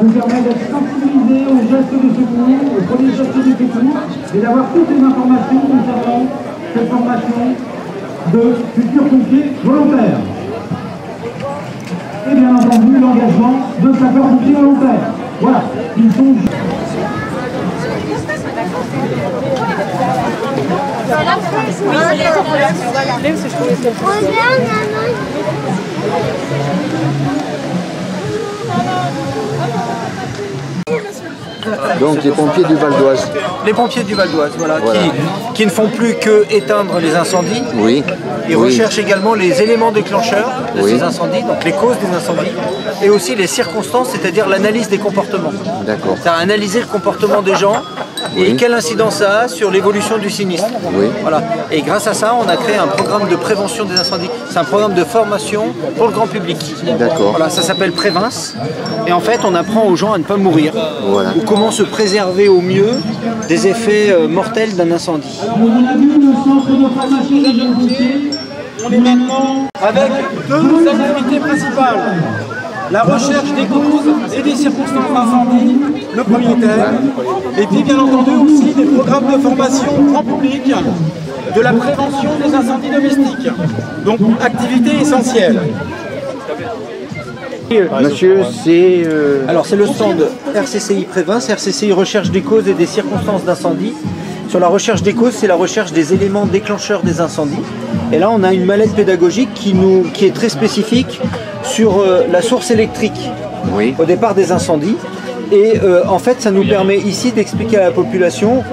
vous permet d'être sensibilisé aux gestes de secours, aux premiers gestes de secours, et d'avoir toutes les informations concernant cette formation de futurs pompiers volontaires. Et bien entendu, l'engagement de sapeurs-pompiers volontaires. Voilà, ils sont... Donc les pompiers du Val d'Oise. Les pompiers du Val d'Oise, voilà. Qui ne font plus que éteindre les incendies. Oui. Ils recherchent également les éléments déclencheurs de ces incendies, donc les causes des incendies, et aussi les circonstances, c'est-à-dire l'analyse des comportements. D'accord. C'est-à-dire analyser le comportement des gens et quelle incidence ça a sur l'évolution du sinistre. Oui. Voilà. Et grâce à ça, on a créé un programme de prévention des incendies. C'est un programme de formation pour le grand public. D'accord. Voilà, ça s'appelle Prévince. Et en fait, on apprend aux gens à ne pas mourir. Voilà. Ou comment se préserver au mieux des effets mortels d'un incendie. On a vu le centre de formation des jeunes pompiers. On est maintenant avec deux activités principales. La recherche des causes et des circonstances d'incendie, le premier thème. Et puis bien entendu aussi des programmes de formation grand public de la prévention des incendies domestiques. Donc activité essentielle. Monsieur, c'est... Alors c'est le stand RCCI Prévince, RCCI recherche des causes et des circonstances d'incendie. Sur la recherche des causes, c'est la recherche des éléments déclencheurs des incendies. Et là, on a une mallette pédagogique qui est très spécifique sur la source électrique au départ des incendies. Et en fait, ça nous permet ici d'expliquer à la population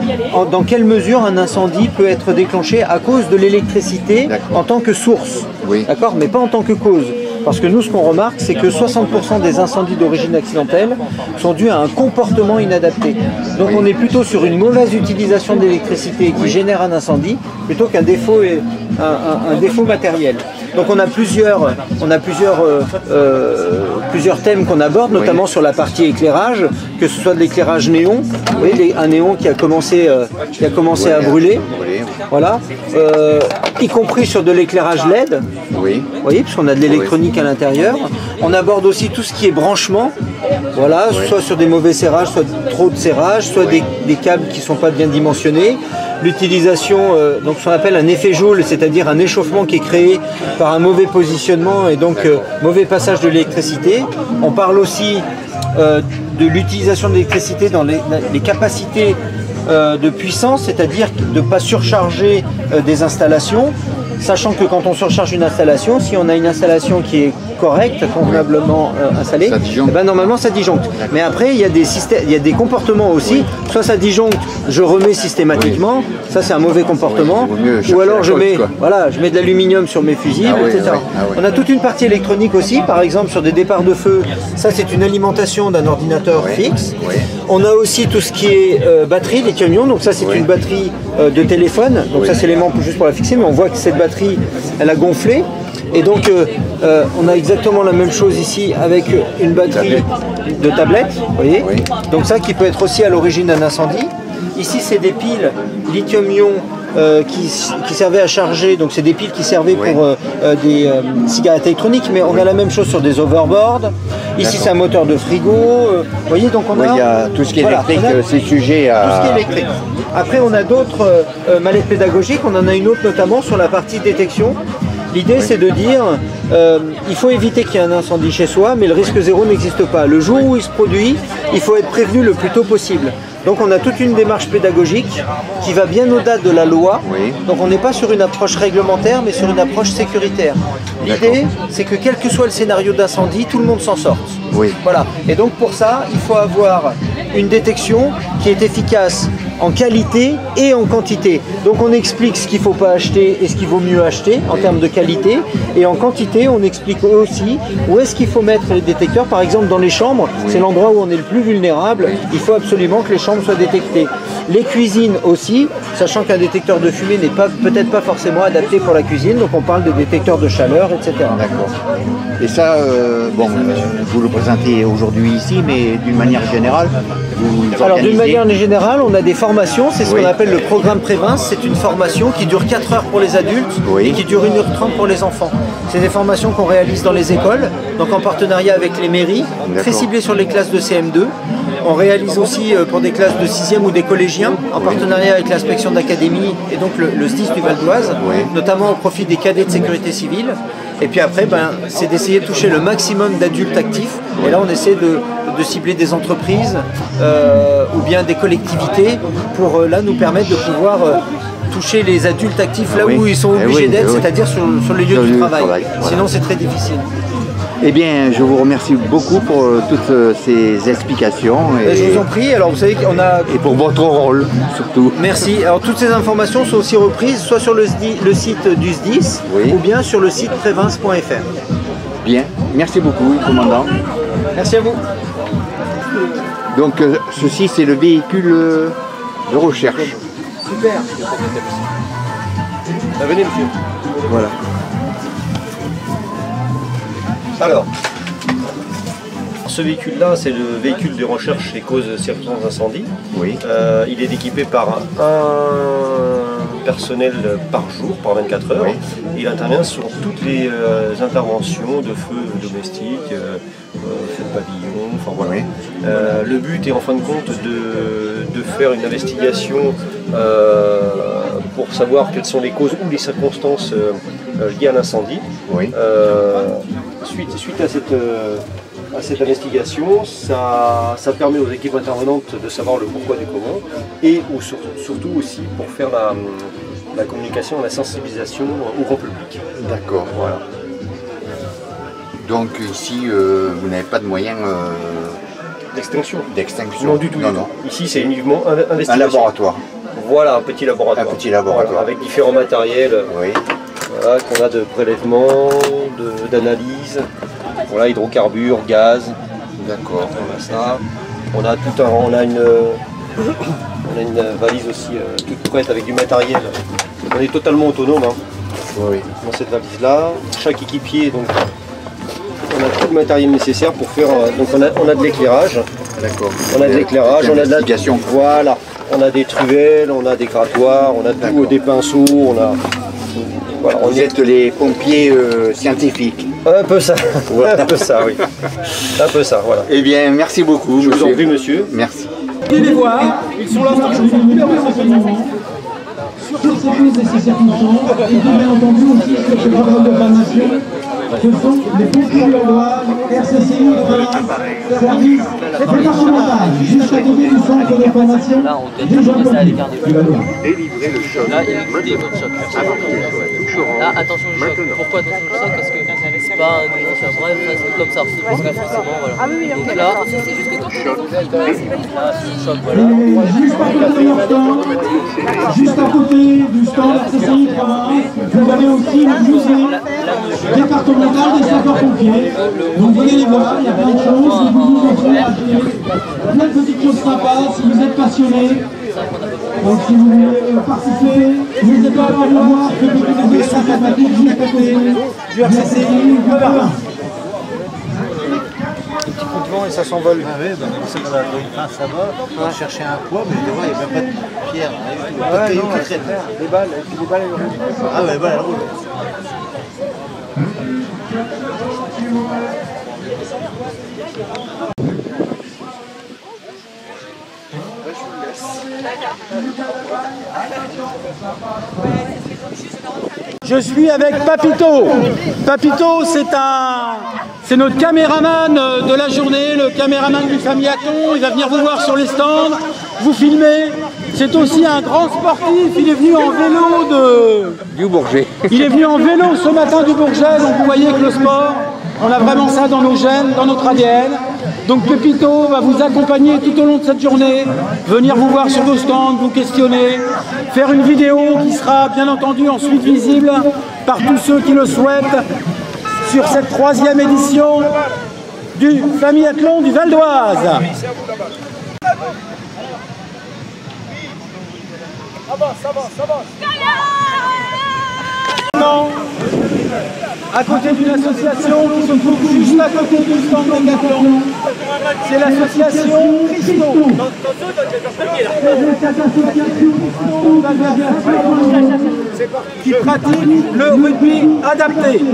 dans quelle mesure un incendie peut être déclenché à cause de l'électricité en tant que source, d'accord, mais pas en tant que cause. Parce que nous, ce qu'on remarque, c'est que 60% des incendies d'origine accidentelle sont dus à un comportement inadapté. Donc on est plutôt sur une mauvaise utilisation de l'électricité qui génère un incendie, plutôt qu'un défaut, un défaut matériel. Donc on a plusieurs thèmes qu'on aborde, notamment sur la partie éclairage, que ce soit de l'éclairage néon, vous voyez, un néon qui a commencé à brûler, voilà, y compris sur de l'éclairage LED, vous voyez, puisqu'on a de l'électronique à l'intérieur. On aborde aussi tout ce qui est branchement, voilà, soit sur des mauvais serrages, soit trop de serrages, soit des câbles qui ne sont pas bien dimensionnés. L'utilisation, donc ce qu'on appelle un effet Joule, c'est-à-dire un échauffement qui est créé par un mauvais positionnement et donc mauvais passage de l'électricité. On parle aussi de l'utilisation de l'électricité dans les capacités de puissance, c'est-à-dire de ne pas surcharger des installations, sachant que quand on surcharge une installation, si on a une installation qui est correcte, convenablement installée, eh ben normalement ça disjoncte. Mais après, il y a des comportements aussi, soit ça disjoncte, je remets systématiquement, ça c'est un mauvais comportement, ou alors je mets de l'aluminium sur mes fusibles, etc. On a toute une partie électronique aussi, par exemple sur des départs de feu, ça c'est une alimentation d'un ordinateur fixe. On a aussi tout ce qui est batterie, lithium-ion, donc ça c'est une batterie de téléphone, donc ça c'est l'élément juste pour la fixer, mais on voit que cette batterie, elle a gonflé. Et donc on a exactement la même chose ici avec une batterie de tablette, vous voyez, donc ça qui peut être aussi à l'origine d'un incendie. Ici c'est des piles lithium-ion qui servaient à charger, donc c'est des piles qui servaient pour des cigarettes électroniques, mais on a la même chose sur des overboards. Ici c'est un moteur de frigo, vous voyez, donc on a... il y a tout ce qui est électrique, c'est sujet à... Tout ce qui est électrique. Après on a d'autres mallettes pédagogiques, on en a une autre notamment sur la partie détection. L'idée c'est de dire il faut éviter qu'il y ait un incendie chez soi, mais le risque zéro n'existe pas. Le jour où il se produit, il faut être prévenu le plus tôt possible. Donc on a toute une démarche pédagogique qui va bien au-delà de la loi. Donc on n'est pas sur une approche réglementaire, mais sur une approche sécuritaire. L'idée, c'est que quel que soit le scénario d'incendie, tout le monde s'en sorte. Voilà. Et donc pour ça, il faut avoir une détection qui est efficace en qualité et en quantité. Donc on explique ce qu'il ne faut pas acheter et ce qu'il vaut mieux acheter en termes de qualité. Et en quantité, on explique aussi où est-ce qu'il faut mettre les détecteurs. Par exemple, dans les chambres, c'est l'endroit où on est le plus vulnérable. Il faut absolument que les chambres soient détectées. Les cuisines aussi, sachant qu'un détecteur de fumée n'est peut-être pas forcément adapté pour la cuisine. Donc on parle de détecteurs de chaleur, etc. D'accord. Et ça, bon, vous le présentez aujourd'hui ici, mais d'une manière générale, vous Alors d'une organisez? manière générale, on a des formations, c'est ce Oui. qu'on appelle le programme Prévince. C'est une formation qui dure 4 heures pour les adultes Oui. et qui dure 1h30 pour les enfants. C'est des formations qu'on réalise dans les écoles, donc en partenariat avec les mairies, très D'accord. ciblées sur les classes de CM2. On réalise aussi pour des classes de 6e ou des collégiens, en partenariat avec l'inspection d'académie et donc le SDIS du Val d'Oise, Oui. notamment au profit des cadets de sécurité civile. Et puis après, c'est d'essayer de toucher le maximum d'adultes actifs. Et là, on essaie de cibler des entreprises ou bien des collectivités pour là nous permettre de pouvoir toucher les adultes actifs là Oui. où ils sont Eh obligés oui, d'être, eh oui. c'est-à-dire sur le lieu Sur le du lieu du travail. travail, voilà. Sinon, c'est très difficile. Eh bien, je vous remercie beaucoup pour toutes ces explications Je vous en prie. Alors, vous savez qu'on a... et pour votre rôle, surtout. Merci. Alors, toutes ces informations sont aussi reprises soit sur le site du SDIS Oui. ou bien sur le site prévince.fr. Bien, merci beaucoup, commandant. Merci à vous. Donc, ceci, c'est le véhicule de recherche. Super. Venez, monsieur. Voilà. Alors, ce véhicule-là, c'est le véhicule de recherche et cause circonstances d'incendie. Oui. Il est équipé par un personnel par jour, par 24 heures. Oui. Il intervient sur toutes les interventions de feu domestique, feu de pavillon, enfin voilà. Oui. Le but est en fin de compte de faire une investigation pour savoir quelles sont les causes ou les circonstances liées à l'incendie. Oui. Suite à cette investigation, ça permet aux équipes intervenantes de savoir le pourquoi du comment et surtout aussi pour faire la communication, la sensibilisation au grand public. D'accord. Voilà. Donc ici, vous n'avez pas de moyens L'extinction. d'extinction? Non, du tout. Non, non. Ici, c'est uniquement investigation. Un laboratoire. Voilà, un petit laboratoire. Un petit laboratoire. Voilà, avec différents matériels. Oui. Voilà, qu'on a de prélèvement, d'analyse, voilà, hydrocarbures, gaz, D'accord. on a ça. On a une valise aussi toute prête avec du matériel. On est totalement autonome Oui. dans cette valise-là. Chaque équipier, donc, on a tout le matériel nécessaire pour faire. Donc on a de l'éclairage. D'accord. On a de l'éclairage, on a de la Investigation. Voilà. On a des truelles, on a des grattoirs, on a tout, D'accord. des pinceaux, on a. Voilà, on Vous est êtes les pompiers scientifiques. un peu ça. Un peu ça, oui. Un peu ça, voilà. Eh bien, merci beaucoup, Je vous en monsieur. prie, monsieur. Merci. Venez les voir, ils sont là pour Sur ces causes et ces circonstances, et bien entendu aussi sur ce programme de formation, ce sont les pompiers de l'Oise, RCCI, service départemental, juste à côté du centre de formation. Là, on doit toujours rester à l'écart des chocs. Délivrer le choc. Là, il est votre choc. Là, attention le choc. Pourquoi attention le choc? Parce que c'est pas une bref, comme ça. Parce que forcément, voilà. Donc là, C'est juste que quand on est dans le là, c'est le choc, Et voilà. juste à côté du stand RCCI Provence, vous avez aussi le musée départemental des sapeurs-pompiers. Donc venez les voir, il y a plein de choses, si vous vous offrez, plein de petites choses sympas, si vous êtes passionné. Donc si vous voulez participer, n'hésitez pas à venir voir que vous des extra sympathiques juste à côté du RCCI du Provence. Coup de vent et ça s'envole. Ah oui, c'est dans la grâce là-bas, on va chercher un poids, mais je vois, il n'y a même pas de pierre. Ouais, non, les balles, et puis les balles, elles roulent. Ah ouais, voilà, elle roule. Je suis avec Papito. Papito, c'est notre caméraman de la journée, le caméraman du Famillaton. Il va venir vous voir sur les stands, vous filmer. C'est aussi un grand sportif. Il est venu en vélo Du Bourget. Il est venu en vélo ce matin du Bourget. Donc vous voyez que le sport, on a vraiment ça dans nos gènes, dans notre ADN. Donc Pepito va vous accompagner tout au long de cette journée, venir vous voir sur vos stands, vous questionner, faire une vidéo qui sera bien entendu ensuite visible par tous ceux qui le souhaitent sur cette 3e édition du Famillaton du Val d'Oise. Ça va. Non. à côté d'une association qui se trouve juste à côté du stand Décathlon. C'est l'association Christo. Qui pratique le rugby adapté.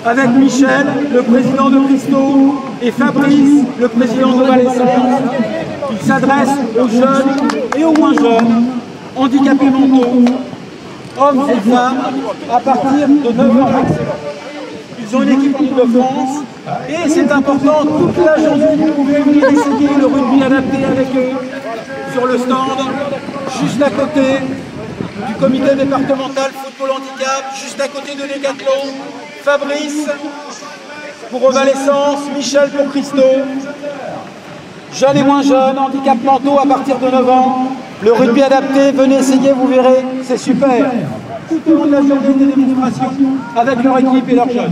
Avec Michel, le président de Christo, et Fabrice, le président de Valescence. Il s'adresse aux jeunes et aux moins jeunes, handicapés mentaux, hommes et femmes, à partir de 9 ans maximum. Ils ont une équipe de France et c'est important, toute la journée, vous pouvez venir essayer le rugby adapté avec eux sur le stand, juste à côté du comité départemental football handicap, juste à côté de Décathlon. Fabrice pour Valescence, Michel pour Christo. Jeunes et moins jeunes, handicap mentaux à partir de 9 ans. Le rugby adapté, venez essayer, vous verrez, c'est super. Tout au long de la journée, des démonstrations avec leur équipe et leurs jeunes.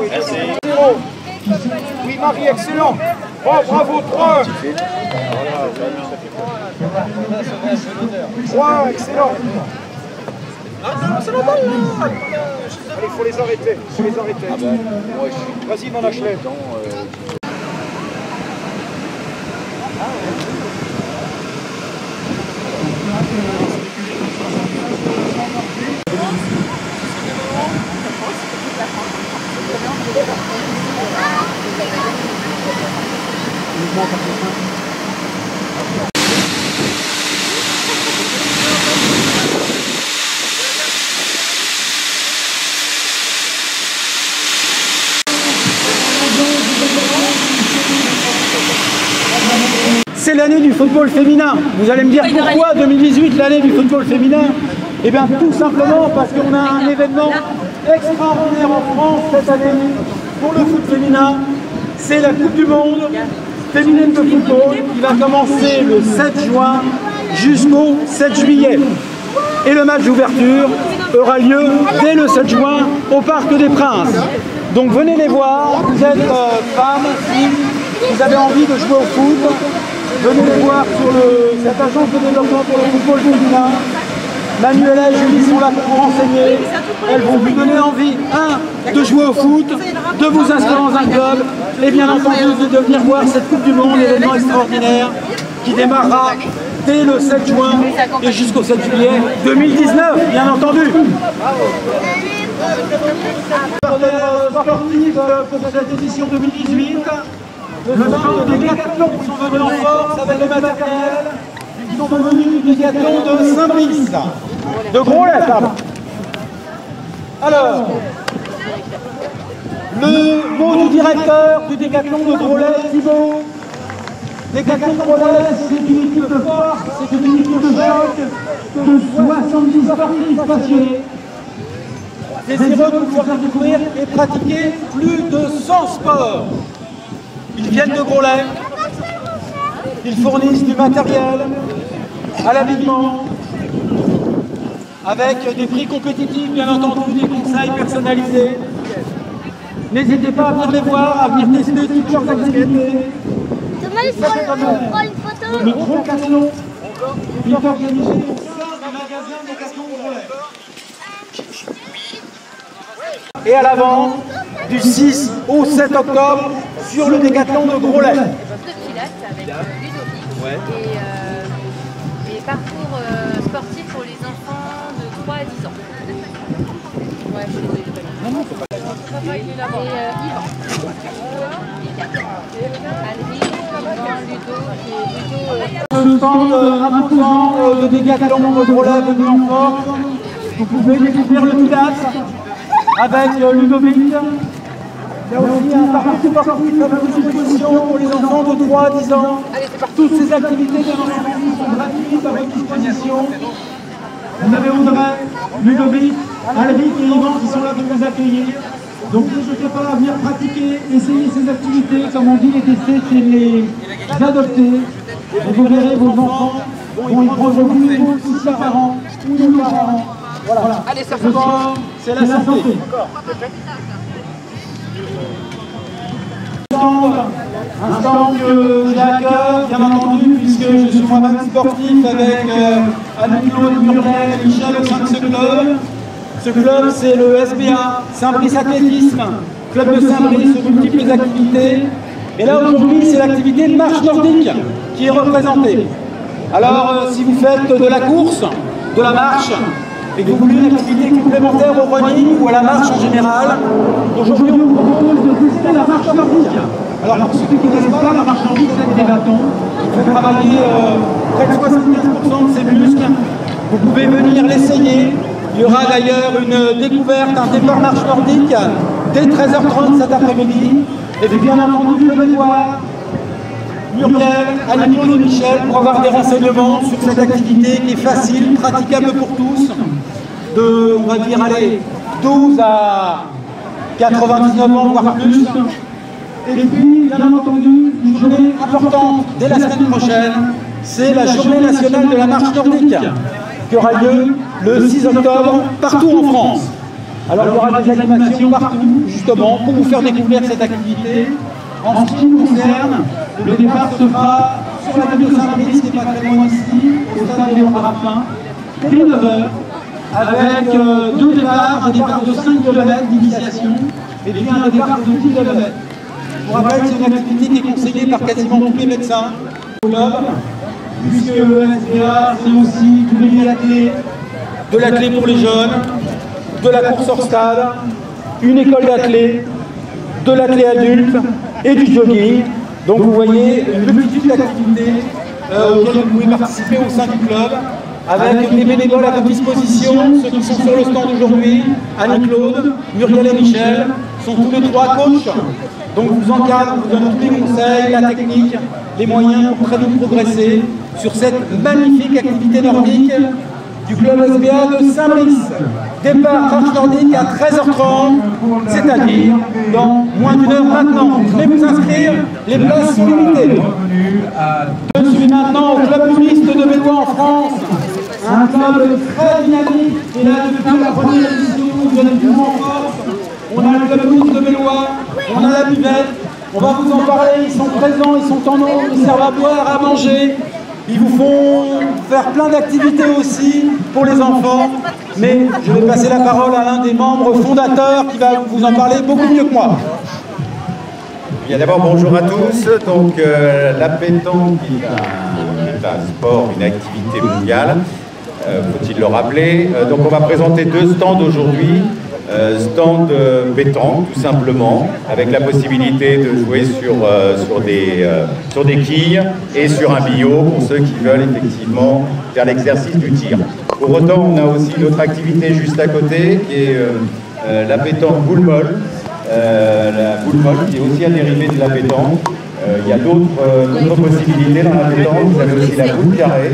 Merci. Oui, Marie, excellent. Oh, bravo, 3. 3, excellent. Ah non, c'est normal là. Allez, il faut les arrêter. Ah ben, vas-y, mon Ashley. C'est l'année du football féminin. Vous allez me dire pourquoi 2018, l'année du football féminin? Eh bien tout simplement parce qu'on a un événement extraordinaire en France cette année pour le foot féminin. C'est la Coupe du Monde féminine de football qui va commencer le 7 juin jusqu'au 7 juillet. Et le match d'ouverture aura lieu dès le 7 juin au Parc des Princes. Donc venez les voir, vous êtes femmes, filles, vous avez envie de jouer au foot. Venez les voir sur cette agence de développement pour le football féminin. Manuela et Julie sont là pour vous renseigner. Elles vont vous donner envie, de jouer au foot, de vous inscrire dans un club et bien entendu de venir voir cette Coupe du Monde, événement extraordinaire qui démarrera dès le 7 juin et jusqu'au 7 juillet 2019, bien entendu. Sportifs pour cette édition 2018. Le stand de Décathlon sont venus en force avec le matériel. Ils sont venus du Décathlon de Saint-Brice, de Groslet, pardon. Alors, le mot du directeur du Décathlon de Groslet, Thibaut. Décathlon de Groslet, c'est une équipe de force, c'est une équipe de choc de 70 sportifs passionnés. Désireux de pouvoir découvrir et pratiquer plus de 100 sports. Ils viennent de Groslet, ils fournissent du matériel à l'habillement, avec des prix compétitifs, bien entendu, des conseils personnalisés. N'hésitez pas à venir les voir, à venir tester toutes leurs activités. Le Troncatlon est organisé au sein du magasin Décathlon Groslet. Et à l'avant, du 6 au 7 octobre, sur le Décathlon de Groslet. De pilates avec Ludovic et parcours sportif pour les enfants de 3 à 10 ans. Ouais, je suis désolée. Non, non, faut pas. Et Yvan. Le stand imposant de Décathlon de Groslet venu en force. Vous pouvez découvrir le pilates avec Ludovic. Il y a aussi un parcours sportif à votre disposition pour les enfants de 3 à 10 ans. Toutes ces activités bien entendu sont gratuites à votre disposition. Vous avez Audrey, Ludovic, Alric et Yvan qui sont là pour vous accueillir. Donc n'hésitez pas à venir pratiquer, essayer ces activités, comme on dit, les tester chez les adoptés. Et vous verrez, vos enfants vont y prendre goût, si leurs parents ou nos parents. Voilà. Allez, ça fait c'est la santé. Un stand que j'accueille, bien entendu, puisque je suis moi-même sportif avec Anne-Claude Muriel et Michel au sein de ce club. Ce club, c'est le SBA, Saint-Brice Athlétisme, club de Saint-Brice, multiples activités. Et là, aujourd'hui, c'est l'activité de marche nordique qui est représentée. Alors, si vous faites de la course, de la marche, et que vous voulez une activité complémentaire au running ou à la marche en général, aujourd'hui, on vous propose de tester la marche nordique. Alors, pour ceux qui ne connaissent pas, la marche nordique, c'est avec des bâtons. Il faut travailler près de 75% de ses muscles. Vous pouvez venir l'essayer. Il y aura d'ailleurs une découverte, un départ marche nordique dès 13h30 cet après-midi. Et puis bien entendu, je vais voir Muriel, Anne-Claude et Michel pour avoir des renseignements sur cette activité qui est facile, praticable pour tous, de, on va dire, allez, 12 à 99 ans, voire plus. Et puis, bien entendu, une journée importante dès la semaine prochaine, c'est la journée nationale de la marche nordique, qui aura lieu le 6 octobre partout en France. Alors il y aura des animations partout, justement, pour vous faire découvrir cette activité. En ce qui nous concerne, le départ se fera sur la ville de Saint-Brice, qui n'est pas très loin ici, au stade Léon Rapin, dès 9h, avec deux départs, un départ de 5 km d'initiation, et puis un départ de 10 km. Je vous rappelle que c'est une activité qui est conseillée par quasiment tous les médecins au club, puisque le SBA, c'est aussi du biathlé, de l'athlé pour les jeunes, de la course hors stade, une école d'athlé, de l'athlé adulte et du jogging. Donc vous voyez une multitude d'activités auxquelles vous pouvez participer au sein du club, avec des bénévoles à votre disposition, ceux qui sont sur le stand aujourd'hui, Annie-Claude, Muriel et Michel, sont tous les trois coachs. Donc vous encadrent, vous donnent tous les conseils, la technique, les moyens pour très vite progresser sur cette magnifique activité nordique du club SBA de Saint-Brice. Départ marche nordique à 13h30, c'est-à-dire dans moins d'une heure maintenant. Venez vous inscrire, les places sont limitées. Je suis maintenant au club touriste de Bellois en France, un club très dynamique, et là depuis la première édition, vous êtes plus en force. On a le club touriste de Bellois, on a la buvette, on va vous en parler, ils sont présents, ils sont en eau, ils servent à boire, à manger. Ils vous font faire plein d'activités aussi pour les enfants, mais je vais passer la parole à l'un des membres fondateurs qui va vous en parler beaucoup mieux que moi. Bien d'abord, bonjour à tous. Donc, la pétanque est un sport, une activité mondiale, faut-il le rappeler. Donc, on va présenter deux stands aujourd'hui. Stand pétanque tout simplement, avec la possibilité de jouer sur des quilles et sur un billot pour ceux qui veulent effectivement faire l'exercice du tir. Pour autant, on a aussi une autre activité juste à côté qui est la pétanque boule molle. La boule molle qui est aussi un dérivé de la pétanque. Il y a d'autres possibilités dans la pétanque. Vous avez aussi la boule carrée.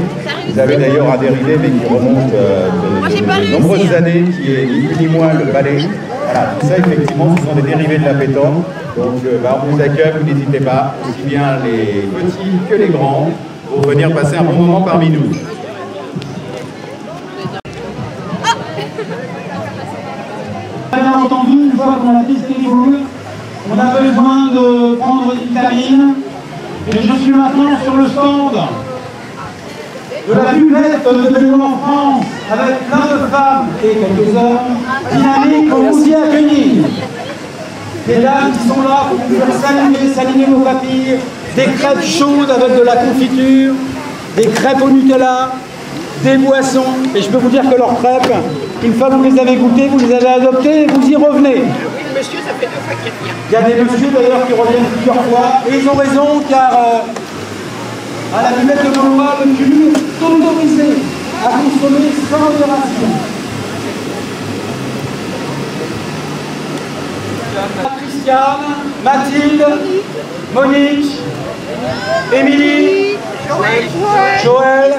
Vous avez d'ailleurs un dérivé mais qui remonte de nombreuses années, qui est ni plus ni moins le balai. Voilà, tout ça effectivement ce sont des dérivés de la pétanque. Donc on vous accueille, vous n'hésitez pas, aussi bien les petits que les grands, pour venir passer un bon moment parmi nous. Bien entendu, une fois qu'on a testé les boules, on a besoin de prendre des vitamines. Et je suis maintenant sur le stand de la buvette de Bellois en France, avec plein de femmes et quelques hommes dynamiques aussi accueillis. Des dames qui sont là pour vous faire saliner vos papilles, des crêpes chaudes avec de la confiture, des crêpes au Nutella, des boissons. Et je peux vous dire que leurs crêpes, une fois que vous les avez goûtées, vous les avez adoptées et vous y revenez. Monsieur, ça fait 2 fois qu'il vient. Il y a des messieurs d'ailleurs qui reviennent plusieurs fois, et ils ont raison car à la buvette de Bellois, le public est autorisé à consommer sans modération. Christiane, Mathilde, Monique, Émilie, Joël,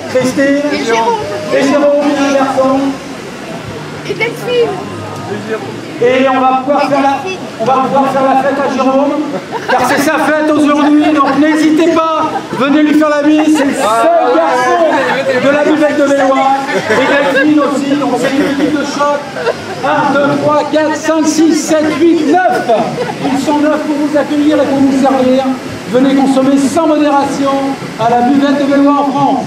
Christine, et Jérôme, un garçon. Et Delphine. Et on va pouvoir faire la fête à Jérôme, car c'est sa fête aujourd'hui, donc n'hésitez pas, venez lui faire la bise, c'est le seul garçon de la buvette de Bellois, et Delphine aussi, donc c'est une équipe de choc. 1, 2, 3, 4, 5, 6, 7, 8, 9. Ils sont 9 pour vous accueillir et pour vous servir. Venez consommer sans modération à la buvette de Bellois en France.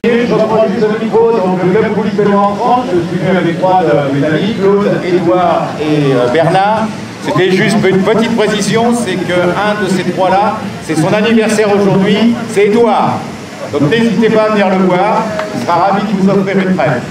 Je reprends juste le micro, donc le club Poulispello en France, je suis venu avec trois de mes amis, Claude, Édouard et Bernard. C'était juste une petite précision, c'est qu'un de ces trois-là, c'est son anniversaire aujourd'hui, c'est Édouard. Donc n'hésitez pas à venir le voir, il sera ravi de vous offrir une fête.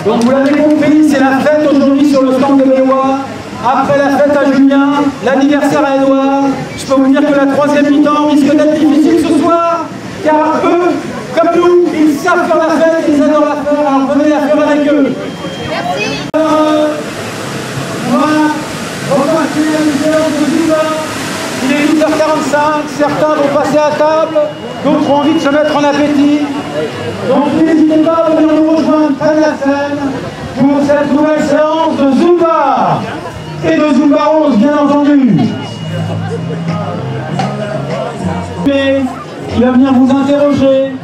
Donc vous l'avez compris, c'est la fête aujourd'hui sur le stand de Méois. Après la fête à Julien, l'anniversaire à Édouard. Je peux vous dire que la troisième mi-temps risque d'être difficile ce soir, car eux, comme nous, ils savent faire la fête, ils adorent la faire, alors venez la faire avec eux. Merci. On va repasser à une séance de Zumba. Il est 8h45, certains vont passer à table, d'autres ont envie de se mettre en appétit. Donc n'hésitez pas à venir nous rejoindre près de la scène pour cette nouvelle séance de Zumba et de Zumba Rose, bien entendu. Il va venir vous interroger.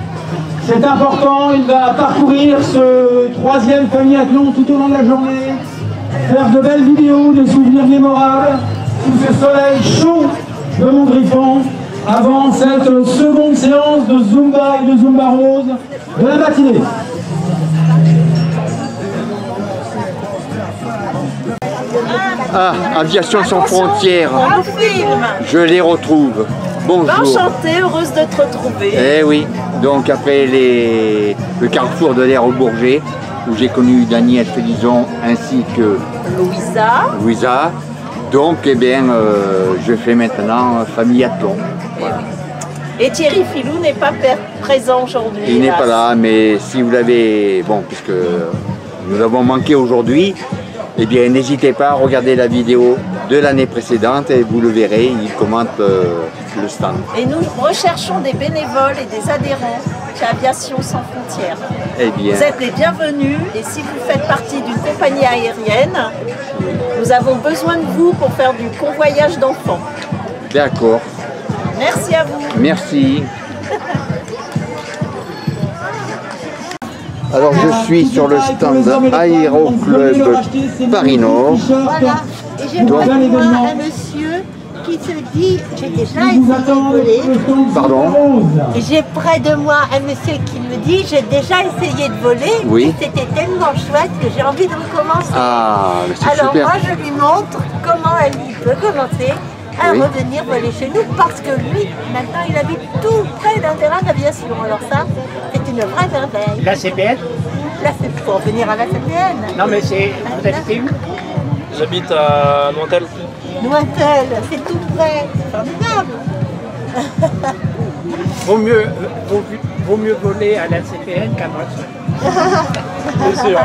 C'est important, il va parcourir ce troisième feuilletton tout au long de la journée, faire de belles vidéos, des souvenirs mémorables, sous ce soleil chaud de Montgriffon, avant cette seconde séance de Zumba et de Zumba Rose de la matinée. Ah, Aviation sans frontières. Un film. Je les retrouve. Bonjour. Enchantée, heureuse de te retrouver. Eh oui, donc après le carrefour de l'air au Bourget, où j'ai connu Daniel Félizon ainsi que Louisa. Donc, eh bien, je fais maintenant Famille Athlon. Voilà. Et Thierry Filou n'est pas présent aujourd'hui. Il n'est pas là, mais si vous l'avez, bon, puisque nous l'avons manqué aujourd'hui, eh bien, n'hésitez pas à regarder la vidéo de l'année précédente et vous le verrez, il commente le stand. Et nous recherchons des bénévoles et des adhérents chez Aviation sans frontières. Eh bien, vous êtes les bienvenus et si vous faites partie d'une compagnie aérienne, nous avons besoin de vous pour faire du convoyage d'enfants. D'accord. Merci à vous. Merci. Alors je suis sur le stand Aéroclub Paris Nord. Voilà, et j'ai près de moi un monsieur qui se dit j'ai déjà essayé de voler. Pardon? J'ai près de moi un monsieur qui me dit j'ai déjà essayé de voler. Oui. C'était tellement chouette que j'ai envie de recommencer. Ah, c'est alors super. moi je lui montre comment il peut commencer à revenir voler chez nous parce que lui, maintenant il habite tout près d'un terrain d'aviation. Alors ça, c'est une vraie merveille. La CPN? Là c'est pour venir à la CPN. Non mais c'est... Vous habitez où? J'habite à Nointel. Nointel, c'est tout près, c'est formidable. vaut mieux voler à la CPN qu'à Bruxelles. C'est sûr.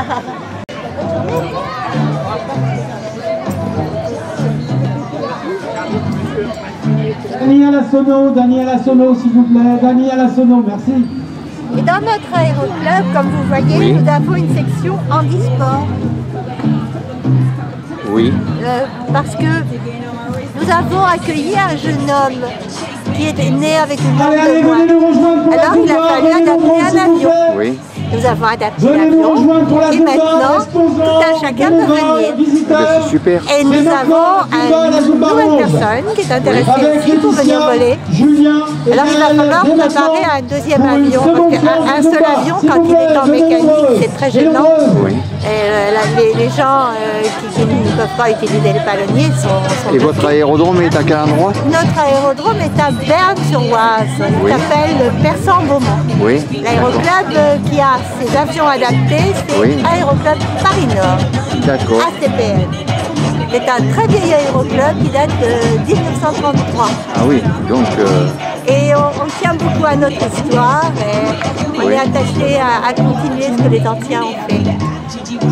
Daniel Assono, s'il vous plaît. Daniel Assono, merci. Et dans notre aéroclub, comme vous voyez, nous avons une section handisport. Oui. Parce que nous avons accueilli un jeune homme qui était né avec une jambe de moins. Alors il a fallu adapter un avion. Oui. Nous avons adapté l'avion et maintenant tout un chacun peut venir. C'est super. Et nous avons une nouvelle personne qui est intéressée aussi pour venir voler. Alors il va falloir préparer un deuxième avion parce qu'un seul avion quand il est en mécanique c'est très gênant. Oui. Et les gens qui ne peuvent pas utiliser les ballonniers sont Et votre aérodrome est à quel endroit? Notre aérodrome est à Berne-sur-Oise. Il s'appelle Persan-Beaumont. Oui. L'aéroclub qui a ses avions adaptés, c'est Aéroclub Paris Nord. D'accord. ACPN. C'est un très vieil aéroclub qui date de 1933. Ah oui, donc... Et on tient beaucoup à notre histoire et on est attaché à continuer ce que les anciens ont fait.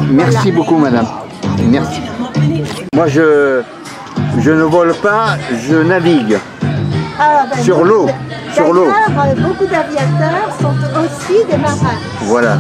Merci beaucoup, madame. Merci. Moi, je ne vole pas, je navigue. Sur l'eau. Sur l'eau. Beaucoup d'aviateurs sont aussi des marins. Voilà.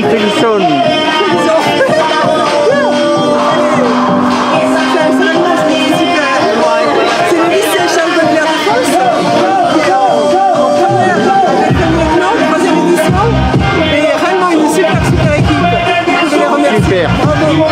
Fanny Felisson. C'est le lycée Charles Baudelaire de France qui est en première avec le Lieutenant, 3e édition. Et vraiment une super équipe. Je les remercie. Super. Bravo.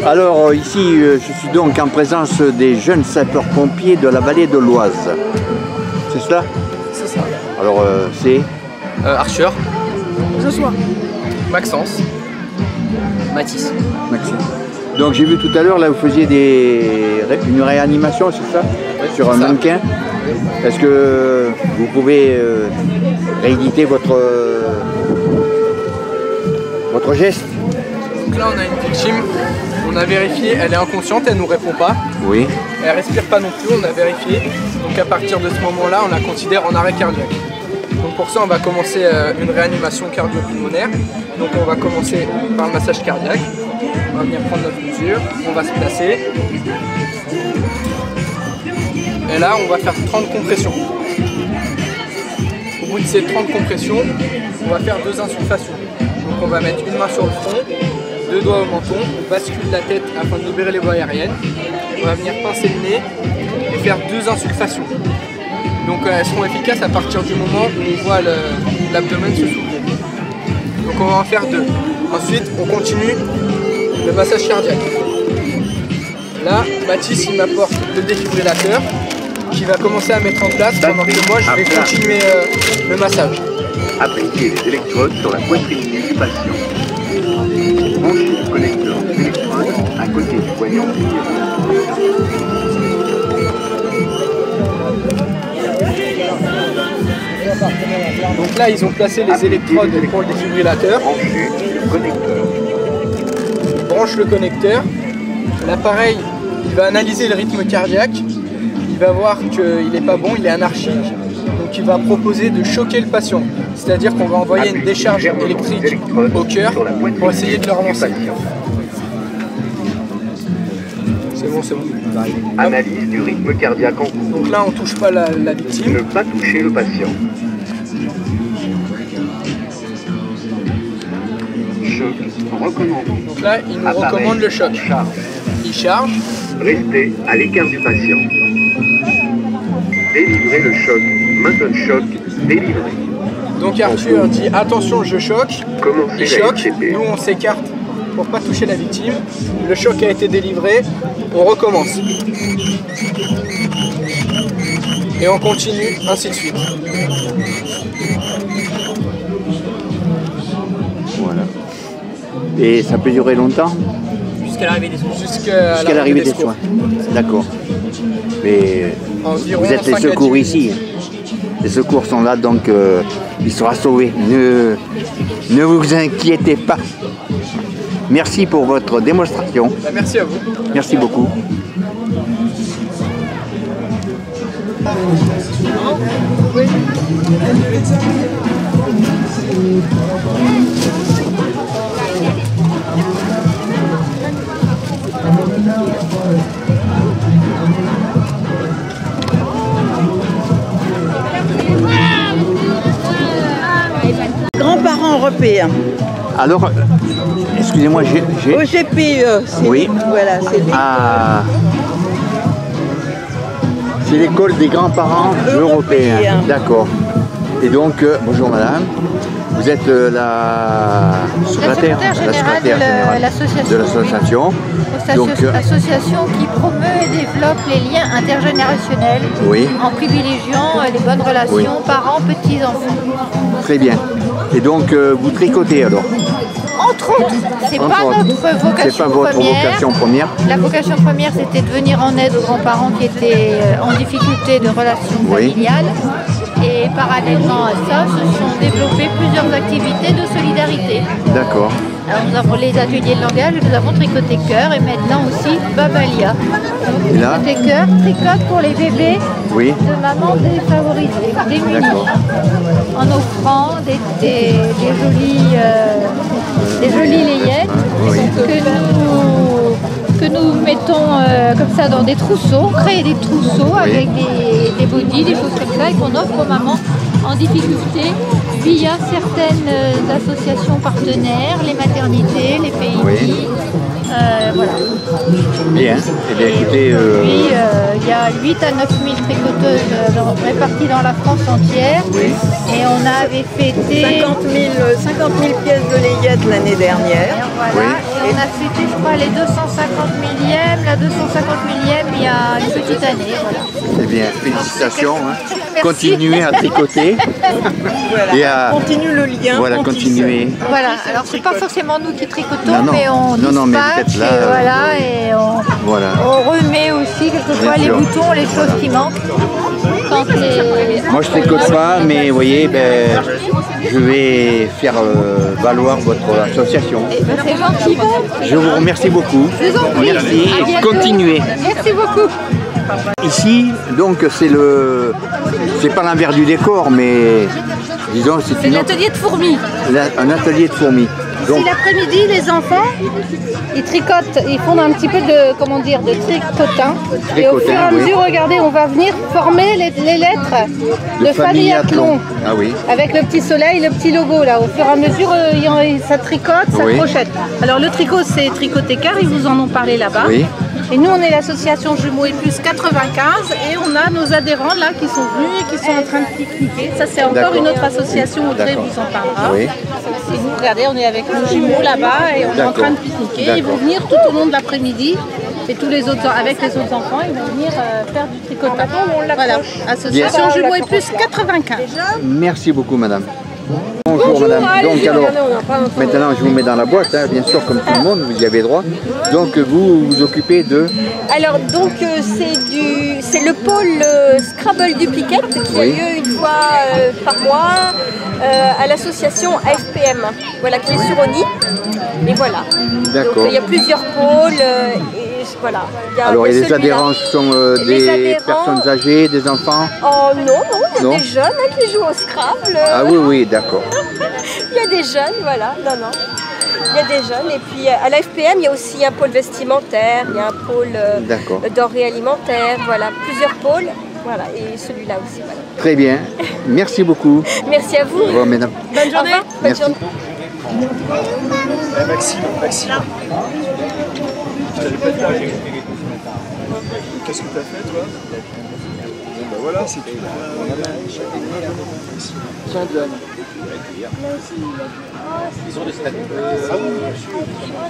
Alors ici, je suis donc en présence des jeunes sapeurs-pompiers de la vallée de l'Oise. C'est cela? C'est ça. Alors c'est Arthur. Joshua. Maxence. Mathis. Maxime. Donc j'ai vu tout à l'heure, là vous faisiez une réanimation, c'est ça? Oui, sur un mannequin. Est-ce que vous pouvez rééditer votre geste? Donc là on a une victime, on a vérifié, elle est inconsciente, elle ne nous répond pas. Oui. Elle respire pas non plus, on a vérifié. Donc à partir de ce moment-là, on la considère en arrêt cardiaque. Donc pour ça, on va commencer une réanimation cardio-pulmonaire. Donc on va commencer par le massage cardiaque. On va venir prendre notre mesure, on va se placer. Et là, on va faire 30 compressions. Au bout de ces 30 compressions, on va faire 2 insufflations. Donc on va mettre une main sur le front, 2 doigts au menton, on bascule la tête afin de libérer les voies aériennes. On va venir pincer le nez et faire 2 insufflations. Donc elles seront efficaces à partir du moment où on voit l'abdomen se soulever. Donc on va en faire 2. Ensuite, on continue le massage cardiaque. Là, Mathis il m'apporte le défibrillateur qui va commencer à mettre en place pendant que moi je vais continuer le massage. Appliquez les électrodes sur la poitrine du patient. Branchez le connecteur des électrodes à côté du poignard. Donc là, ils ont placé les électrodes pour le défibrillateur. Ils branchent le connecteur. L'appareil, il va analyser le rythme cardiaque. Il va voir qu'il n'est pas bon, il est anarchique. Donc il va proposer de choquer le patient. C'est-à-dire qu'on va envoyer une décharge électrique au cœur pour essayer de le relancer. C'est bon, c'est bon. Analyse du rythme cardiaque en cours. Donc là, on ne touche pas la victime. Ne pas toucher le patient. Choc recommandé. Donc là, il nous recommande le choc. Il charge. Restez à l'écart du patient. Délivrez le choc. Maintenant choc délivré. Donc Arthur dit attention, je choque. Il choque. Nous, on s'écarte pour ne pas toucher la victime. Le choc a été délivré. On recommence. Et on continue, ainsi de suite. Voilà. Et ça peut durer longtemps? Jusqu'à l'arrivée des soins. Jusqu'à l'arrivée des soins. D'accord. Mais environ vous êtes les secours ici. Les secours sont là, donc il sera sauvé. Ne vous inquiétez pas. Merci pour votre démonstration. Merci à vous. Merci beaucoup. Grands-parents européens. Alors, excusez-moi, j'ai... OGPE, oui. Voilà, c'est l'école. Ah, c'est l'école des grands-parents européens. D'accord. Et donc, bonjour madame, vous êtes la secrétaire générale de l'association. Donc, association qui promeut et développe les liens intergénérationnels en privilégiant les bonnes relations parents, petits-enfants. Très bien. Et donc, vous tricotez alors? Entre autres, c'est pas notre vocation c'est pas votre vocation première. La vocation première, c'était de venir en aide aux grands-parents qui étaient en difficulté de relations familiales. Et parallèlement à ça, se sont développées plusieurs activités de solidarité. D'accord. Alors nous avons les ateliers de langage, nous avons Tricoté Cœur et maintenant aussi Babalia. Et là, Tricoté Cœur tricote pour les bébés de mamans défavorisées, démunies, en offrant des jolies layettes que nous mettons comme ça dans des trousseaux, créer des trousseaux avec des bodys, des choses comme ça et qu'on offre aux mamans en difficulté via certaines associations partenaires, les maternités, les PII, voilà. Bien, et bien écoutez... Puis il y a 8 à 9 000 tricoteuses réparties dans la France entière et on avait fêté 50 000 pièces de layettes l'année dernière. Voilà. Et on a fêté, je crois, les 250 millièmes, la 250 millième il y a une petite année. Voilà. Eh bien, félicitations. Continuez à tricoter. Voilà. Et à... Continue le lien. Voilà, continuez. Voilà, alors c'est pas forcément nous qui tricotons, mais on dispatche là, et on remet aussi quelquefois les boutons, les choses qui manquent. Moi je tricote pas, mais vous voyez, je vais faire valoir votre association. C'est gentil. Je vous remercie beaucoup. Merci et continuez. Merci beaucoup. Ici, donc c'est pas l'envers du décor, mais disons c'est l'atelier de fourmis. Un atelier de fourmis. Donc, si l'après-midi, les enfants, ils tricotent, ils font un petit peu de, comment dire, de tricotin. Et au fur et à mesure, regardez, on va venir former les lettres de Fanny Athlon. Ah oui. Avec le petit soleil, le petit logo là. Au fur et à mesure, ça tricote, ça crochette. Alors le tricot, c'est Tricoté Cœur, ils vous en ont parlé là-bas. Oui. Et nous, on est l'association Jumeaux et Plus 95 et on a nos adhérents là qui sont venus et qui sont en train de pique-niquer. Ça, c'est encore une autre association, Audrey vous en parlera. Oui. Et vous regardez, on est avec nos jumeaux là-bas et on est en train de pique-niquer. Ils vont venir tout au long de l'après-midi et tous les autres, avec les autres enfants, ils vont venir faire du tricotage. Voilà, association Jumeaux et Plus 95. Merci beaucoup, madame. Bonjour madame, donc alors, maintenant je vous mets dans la boîte, hein, bien sûr comme tout le monde, vous y avez droit. Donc vous vous occupez de... Alors donc c'est le pôle Scrabble Duplicate qui a lieu une fois par mois à l'association AFPM, voilà, qui est sur Oni. Et voilà, donc il y a plusieurs pôles. Voilà. Alors, et les adhérents sont des personnes âgées, des enfants? Oh non, il y a des jeunes qui jouent au Scrabble. Ah oui, d'accord. Il y a des jeunes, voilà, non. Il y a des jeunes, et puis à l'AFPM, il y a aussi un pôle vestimentaire, il y a un pôle denrées alimentaires, voilà, plusieurs pôles, voilà, et celui-là aussi, voilà. Très bien, merci beaucoup. Merci à vous. Au revoir, mesdames. Bonne journée. Merci. Maxime. Qu'est-ce que tu as fait, toi? Ben voilà, c'est tout. Tiens, John.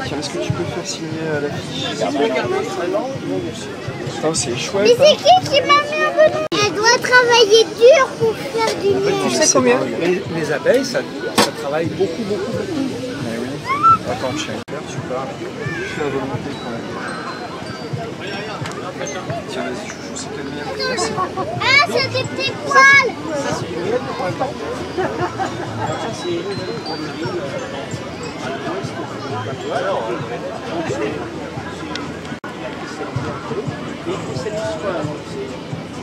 Tiens, est-ce que tu peux faire signer la fiche? Putain, c'est chouette. Mais c'est qui m'a mis un peu? Elle doit travailler dur pour faire du miel. Tu sais combien les abeilles, ça travaille beaucoup. Attends, chien. Tu pars. Je fais à volonté quand même. Tiens, vas-y, chouchou, c'est quel meilleur. Merci. Ah, c'est des petits poils. Ça, c'est une miette pour un temps. Il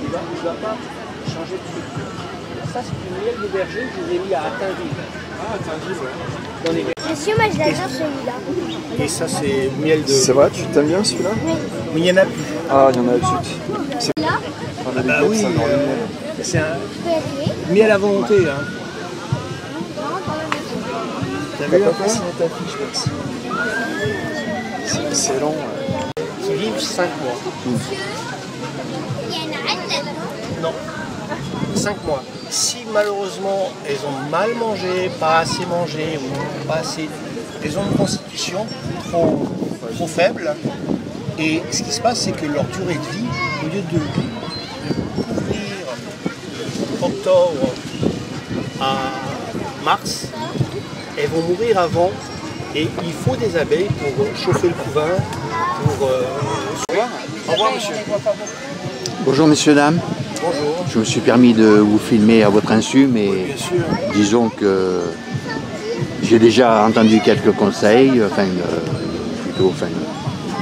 ne doit pas changer de structure. Ça, c'est une miel de berger que je vous ai mis à Attainville. Ah, Attainville, ouais. Dans les bergers. Monsieur, moi je l'adore celui-là. Et ça, c'est miel de... C'est vrai, tu t'aimes bien celui-là? Oui. Mais il y en a plus. Ah, il y en a dessus. C'est là? Bah oui, c'est un miel à volonté. Hein. T'as vu un peu ta fiche, merci. C'est excellent. Qui vivent 5 mois. Il y a une arête là-dedans? Non. 5 mois. Si malheureusement elles ont mal mangé, pas assez mangé, ou pas assez, elles ont une constitution trop faible, et ce qui se passe, c'est que leur durée de vie, au lieu de couvrir octobre à mars, elles vont mourir avant, et il faut des abeilles pour chauffer le couvain, pour... Au revoir monsieur. Bonjour messieurs, dames. Bonjour. Je me suis permis de vous filmer à votre insu, mais bien sûr. Disons que j'ai déjà entendu quelques conseils,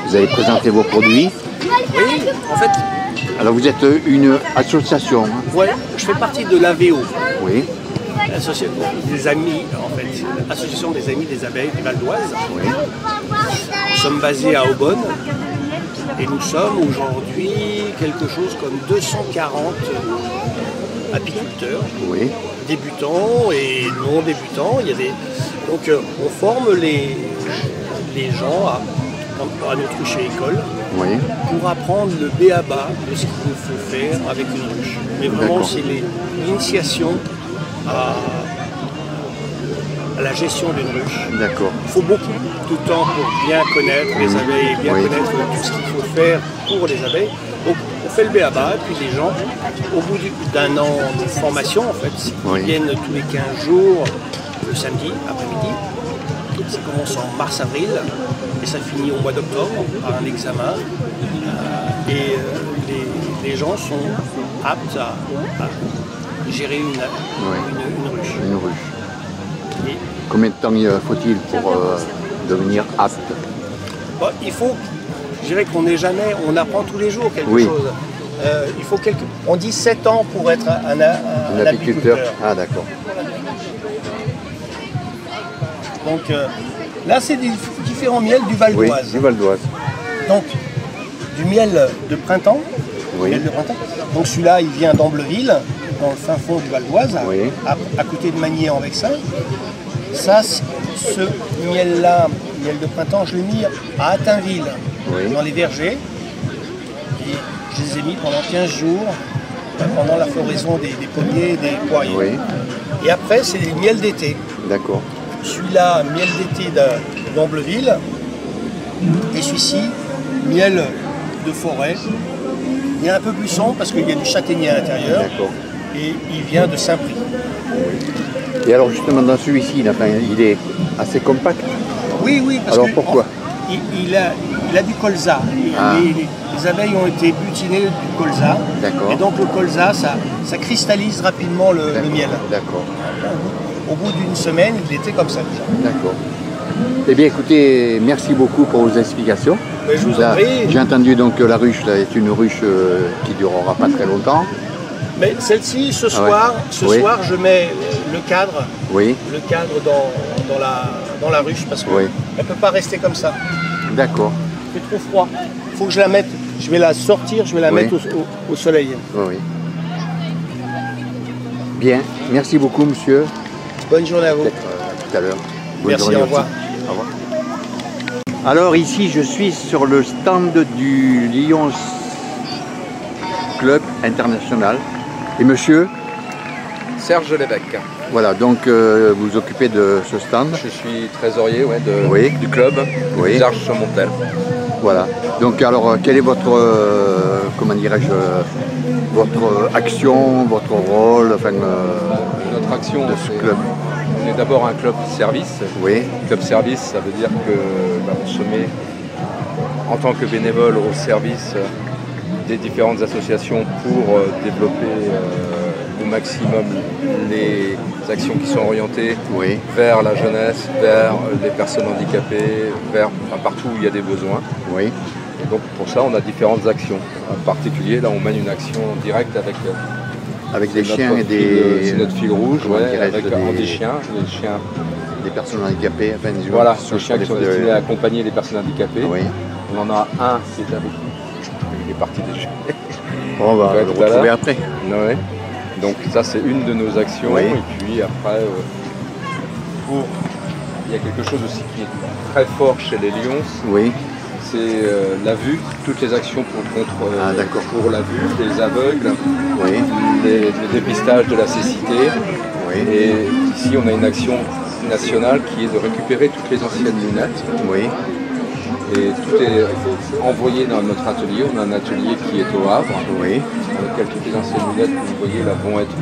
vous avez présenté vos produits. Oui, en fait... Alors vous êtes une association, hein? Oui, je fais partie de l'AVO. Oui. L'association des amis, en fait, l'association des amis des abeilles du Val d'Oise. Oui. Nous sommes basés à Aubonne et nous sommes aujourd'hui quelque chose comme 240 apiculteurs, oui, débutants et non débutants. Il y a des... Donc on forme les gens à notre ruche école, oui, pour apprendre le b.a.-ba de ce qu'il faut faire avec une ruche. Mais vraiment c'est l'initiation à la gestion d'une ruche. D'accord. Il faut beaucoup de temps pour bien connaître les abeilles et bien connaître tout ce qu'il faut faire pour les abeilles. Donc on fait le b.a.-ba, puis les gens, au bout d'un an de formation, en fait, ils viennent tous les 15 jours, le samedi après-midi. Ça commence en mars-avril et ça finit au mois d'octobre par un examen. Les gens sont aptes à gérer une ruche. Une ruche. Et combien de temps faut-il pour devenir apte? Il faut, je dirais qu'on n'est jamais, on apprend tous les jours quelque chose. Il faut on dit 7 ans pour être un apiculteur. Ah d'accord. Donc là, c'est des différents miels du Val d'Oise. Oui, du Val d'Oise. Donc, du miel de printemps. Miel de printemps. Donc celui-là, il vient d'Ambleville, dans le fin fond du Val d'Oise, à côté de Magnier en Vexin. Ça, ce miel-là, miel de printemps, je l'ai mis à Attainville, dans les vergers. Et je les ai mis pendant 15 jours, pendant la floraison des pommiers et des poiriers. Et après, c'est des miels d'été. D'accord. Celui-là, miel d'été d'Ambleville, et celui-ci, miel de forêt. Il est un peu plus sombre parce qu'il y a du châtaignier à l'intérieur, et il vient de Saint-Prix. Et alors justement dans celui-ci, il est assez compact. Oui, parce alors pourquoi il a du colza. Les abeilles ont été butinées du colza, et donc le colza, ça cristallise rapidement le miel. D'accord. Au bout d'une semaine, il était comme ça déjà. D'accord. Eh bien écoutez, merci beaucoup pour vos explications. Mais je vous en prie. J'ai entendu donc que la ruche là, est une ruche qui ne durera pas très longtemps. Mais celle-ci, ce soir, je mets le cadre, dans la ruche parce qu'elle ne peut pas rester comme ça. D'accord. Il fait trop froid. Il faut que je la mette, je vais la sortir, je vais la mettre au soleil. Oui. Bien, merci beaucoup monsieur. Bonne journée à vous. Tout à l'heure. Merci, au revoir. Au revoir. Alors ici, je suis sur le stand du Lions Club International. Et monsieur Serge Lévesque. Voilà, donc vous vous occupez de ce stand. Je suis trésorier du club, Serge Montel. Voilà. Donc alors, quelle est votre, comment dirais-je, votre action, votre rôle, notre action de ce club? On est d'abord un club service. Oui. Club service, ça veut dire que on se met en tant que bénévole au service des différentes associations pour développer ou maximum les actions qui sont orientées vers la jeunesse, vers les personnes handicapées, vers partout où il y a des besoins. Oui. Et donc pour ça, on a différentes actions. En particulier, là, on mène une action directe avec des chiens et des... C'est notre fil rouge, avec des chiens, des personnes handicapées. Enfin, voilà, les chiens qui sont destinés à accompagner les personnes handicapées. Oui. On en a un qui est avec il est parti déjà. On va le retrouver après. Ouais. Donc ça c'est une de nos actions. Oui. Et puis après, il y a quelque chose aussi qui est très fort chez les lions. Oui. C'est la vue, toutes les actions pour la vue, les aveugles, le dépistage de la cécité. Oui. Et ici on a une action nationale qui est de récupérer toutes les anciennes lunettes. Oui. Et tout est envoyé dans notre atelier. On a un atelier qui est au Havre, dans lequel toutes les anciennes lunettes que vous voyez là vont être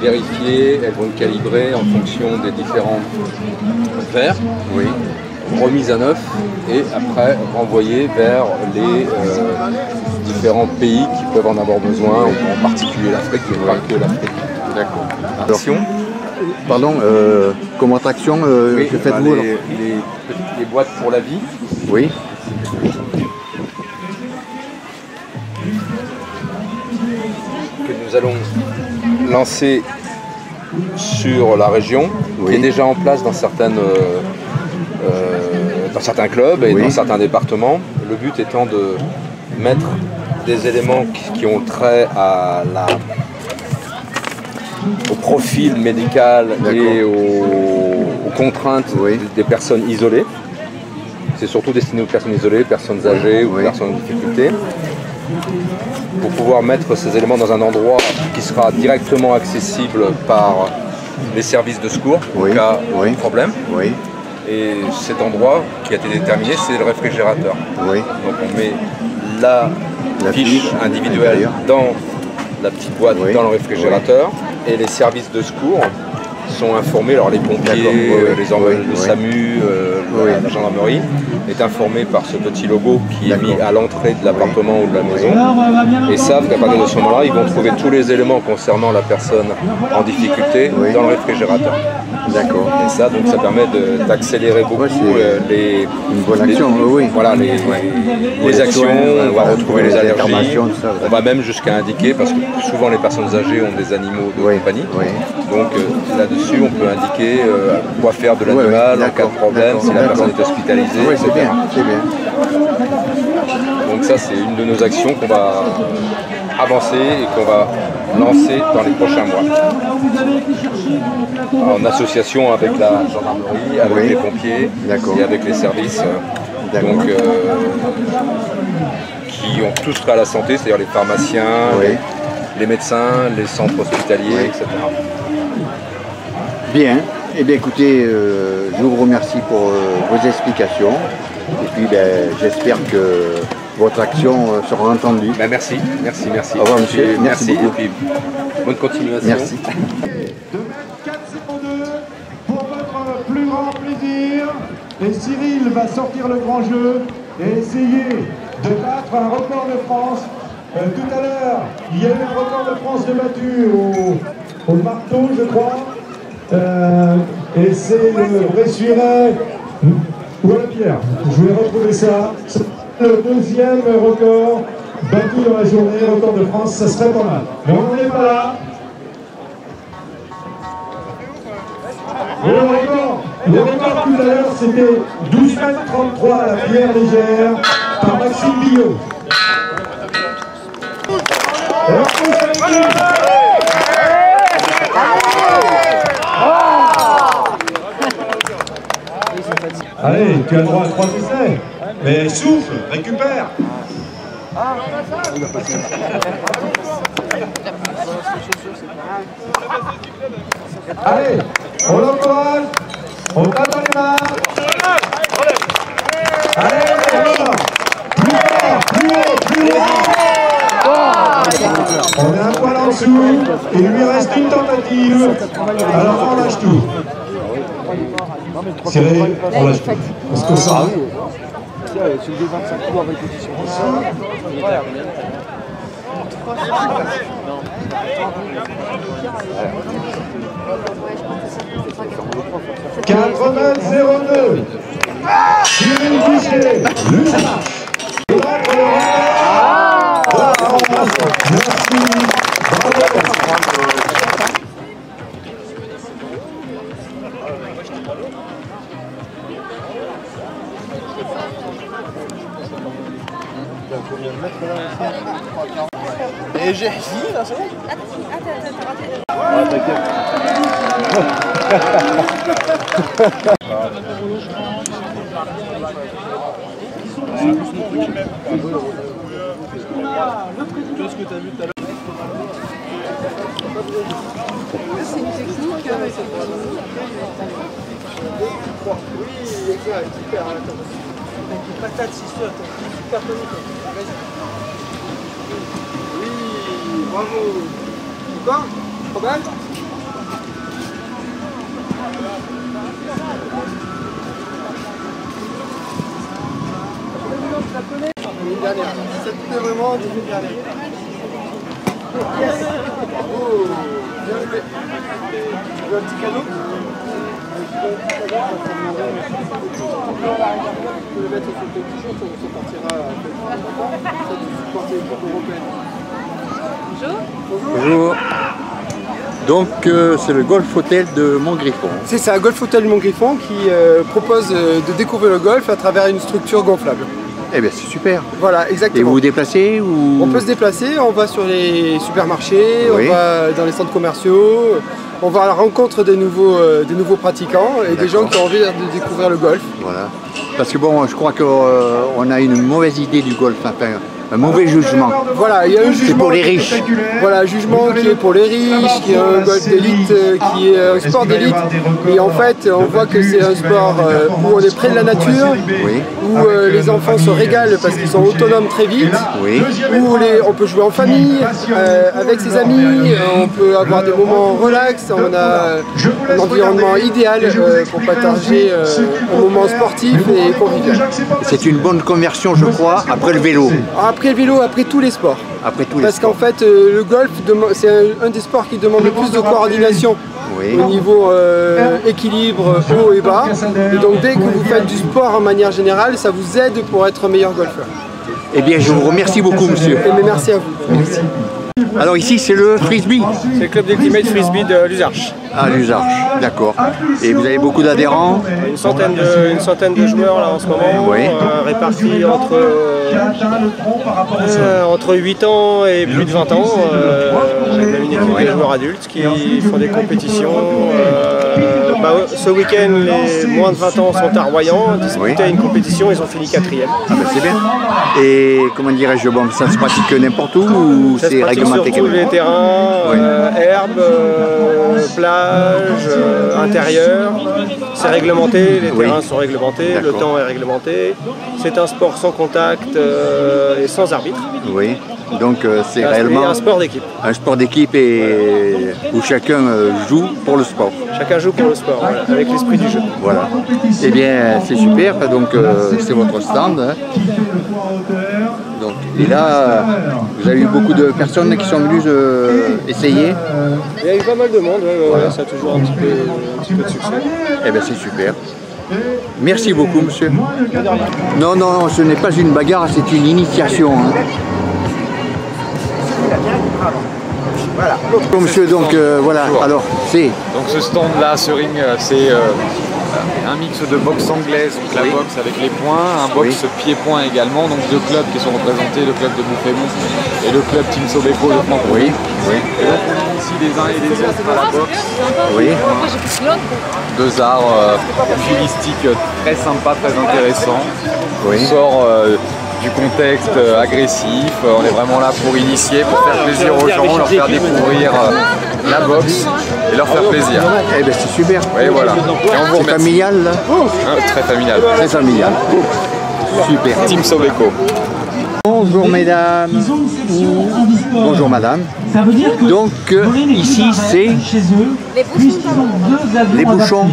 vérifiées, elles vont être calibrées en fonction des différents verres, remises à neuf et après renvoyées vers les différents pays qui peuvent en avoir besoin, en particulier l'Afrique, mais pas que l'Afrique. D'accord. Action. Pardon, comme attraction, que faites-vous les boîtes pour la vie. Oui. Que nous allons lancer sur la région, qui est déjà en place dans certains clubs et dans certains départements. Le but étant de mettre des éléments qui ont trait au profil médical et aux contraintes des personnes isolées. C'est surtout destiné aux personnes isolées, personnes âgées ou personnes en difficulté. Pour pouvoir mettre ces éléments dans un endroit qui sera directement accessible par les services de secours au cas de problème. Et cet endroit qui a été déterminé, c'est le réfrigérateur. Donc on met la fiche individuelle dans la petite boîte dans le réfrigérateur et les services de secours sont informés, alors les pompiers, le SAMU, la gendarmerie est informé par ce petit logo qui est mis à l'entrée de l'appartement ou de la maison et savent qu'à partir de ce moment-là, ils vont trouver tous les éléments concernant la personne en difficulté dans le réfrigérateur. D'accord. Et ça, donc, ça permet d'accélérer beaucoup les actions, on va retrouver les allergies, on va même jusqu'à indiquer, parce que souvent les personnes âgées ont des animaux de compagnie, donc là-dessus on peut indiquer quoi faire de l'animal en cas de problème, si la personne est hospitalisée, etc. C'est bien. Donc ça c'est une de nos actions qu'on va avancer et qu'on va lancer dans les prochains mois. En association avec la gendarmerie, avec les pompiers et avec les services qui ont tous trait à la santé, c'est-à-dire les pharmaciens, les médecins, les centres hospitaliers, etc. Bien. Eh bien écoutez, je vous remercie pour vos explications. Et puis j'espère que votre action sera entendue. Merci. Au revoir monsieur. Merci. Et puis, bonne continuation. Merci. De 24-02 pour votre plus grand plaisir. Et Cyril va sortir le grand jeu et essayer de battre un record de France. Tout à l'heure, il y a eu un record de France de battu au marteau, je crois. Et c'est le Bressuiret. Où est la pierre? Je vais retrouver ça. Le deuxième record battu dans la journée, record de France, ça serait pas mal. Mais on n'en est pas là. Et le record tout à l'heure, c'était 12,33 à la pierre légère par Maxime Billot. Allez, tu as le droit à 3 essais. Mais souffle, récupère. Allez, on l'encourage, on tape dans les mains. Allez, plus fort, plus haut, plus haut. On est un poil en dessous, il lui reste une tentative, alors on lâche tout. Cyril, on lâche tout. Parce que ça... C'est le 25 coups à répétition. 4,02. Cyril Boucher, Lucas. Et j'ai fini là, c'est bon? Qu'est-ce que tu as vu tout à l'heure? C'est une technique. Oui, exact, super. Avec une patate, c'est sûr, super tonique. Vas-y. Oui, bravo. Encore? Pas mal? Une dernière. Si ça te plaît vraiment, tu fais une dernière. Yes. Bravo. Bien joué. Tu veux un petit cadeau? Tu peux le mettre sur ton t-shirt, ça partira. Ça te supporte les coupes européennes. Bonjour. Bonjour. Donc c'est le Golf Hotel de Montgriffon. C'est ça, Golf Hotel de Montgriffon qui propose de découvrir le golf à travers une structure gonflable. Eh bien c'est super. Voilà, exactement. Et vous vous déplacez ou... On peut se déplacer, on va sur les supermarchés, oui. On va dans les centres commerciaux, on va à la rencontre des nouveaux pratiquants et des gens qui ont envie de découvrir le golf. Voilà. Parce que bon, je crois qu'on a une mauvaise idée du golf, enfin, un mauvais jugement. Voilà, il y a un jugement. C'est pour les riches. Voilà, un jugement qui est pour les riches, qui est un golf d'élite, qui est un sport d'élite. Et en fait, on voit que c'est un sport où on est près de la nature, oui. Où les enfants se régalent parce qu'ils sont autonomes très vite, oui. Où on peut jouer en famille, avec ses amis, on peut avoir des moments relax, on a un environnement idéal pour partager un moment sportif et convivial. C'est une bonne conversion, je crois, après le vélo. Après le vélo, après tous les sports. Après tous les Parce qu'en fait, le golf, c'est un des sports qui demande le plus de coordination, oui. Au niveau équilibre haut et bas. Et donc dès que vous faites du sport en manière générale, ça vous aide pour être un meilleur golfeur. Eh bien, je vous remercie beaucoup, monsieur. Mais merci à vous. Merci. Alors ici, c'est le frisbee. C'est le club d'Ultimate Frisbee de Luzarches. Ah, Luzarches, d'accord. Et vous avez beaucoup d'adhérents? Une centaine de joueurs là en ce moment, oui. Répartis entre 8 ans et plus de 20 ans. Une équipe de joueurs adultes qui font des compétitions. Ce week-end, les moins de 20 ans sont à Royan, disputaient une compétition, ils ont fini 4e. Ah ben c'est bien. Et comment dirais-je, bon, ça se pratique n'importe où ou c'est réglementé? Sur tous les terrains, oui. Herbe, plage, intérieur. C'est réglementé, les terrains sont réglementés, le temps est réglementé. C'est un sport sans contact et sans arbitre. Oui. Donc c'est réellement un sport d'équipe. Un sport d'équipe et où chacun joue pour le sport. Chacun joue pour le sport, voilà, avec l'esprit du jeu. Voilà. Eh bien c'est super, donc c'est votre stand. Hein. Donc, et là, vous avez eu beaucoup de personnes qui sont venues essayer. Il y a eu pas mal de monde, voilà. Ça a toujours un petit peu de succès. Eh bien c'est super. Merci beaucoup monsieur. Non, non, ce n'est pas une bagarre, c'est une initiation. Hein. Voilà. Bon, monsieur, donc voilà, alors c'est... Donc ce stand là, ce ring, c'est un mix de boxe anglaise, donc la boxe avec les poings, un boxe pied-point également, donc deux clubs qui sont représentés, le club de Montfémont et le club Team Sobeco de Franck. Oui, oui. Et donc on est ici les uns et les autres à la boxe. Oui. Deux arts stylistiques très sympas, très intéressants. Oui. On sort du contexte agressif, on est vraiment là pour initier, pour faire plaisir aux gens, leur faire découvrir la boxe et leur faire plaisir. Eh bien c'est super. Oui, voilà. C'est familial là? Très familial. Très familial. Super. Team Sobeco. Bonjour mesdames. Bonjour madame. Ça veut dire que donc ici c'est les bouchons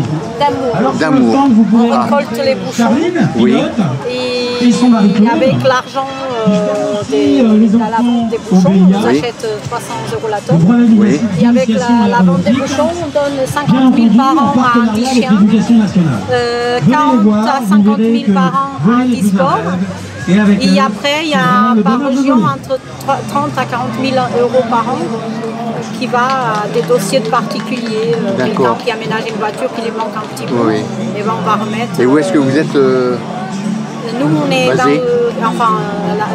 d'amour. On récolte les bouchons. Oui. Et avec l'argent de la vente des bouchons, on nous achète 300 € la tonne. Oui. Et avec la vente des bouchons, on donne 50 000 par an à un 10 chiens, 40 à 50 000 par an à un 10 porcs. Et après, il y a par région entre 30 à 40 000 € par an qui va à des dossiers de particuliers, quelqu'un qui aménage une voiture qui lui manque un petit peu, et ben on va remettre. Et où est-ce que vous êtes Nous, on est basé?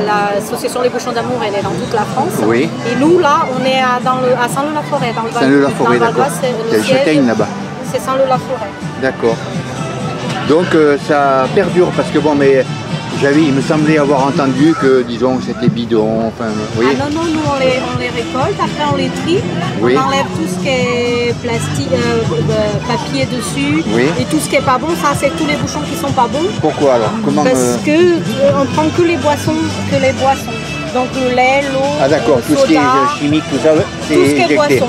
l'association Les Bouchons d'Amour, elle est dans toute la France. Oui. Et nous, là, on est à Saint-Leu-la-Forêt, dans le Val. Saint-Leu-la-Forêt, d'accord. Il y a le châtaigne là-bas. C'est Saint-Leu-la-Forêt. D'accord. Donc ça perdure parce que bon, mais il me semblait avoir entendu que, disons, c'était bidon, enfin, oui. Ah non, nous on les récolte, après on les trie, oui. On enlève tout ce qui est plastique, papier dessus, oui. Et tout ce qui est pas bon, ça c'est tous les bouchons qui sont pas bons. Pourquoi alors? Comment Parce que on prend que les boissons, donc le lait, l'eau, ah d'accord, tout ce qui est chimique, tout ça, c'est tout ce qui est boisson.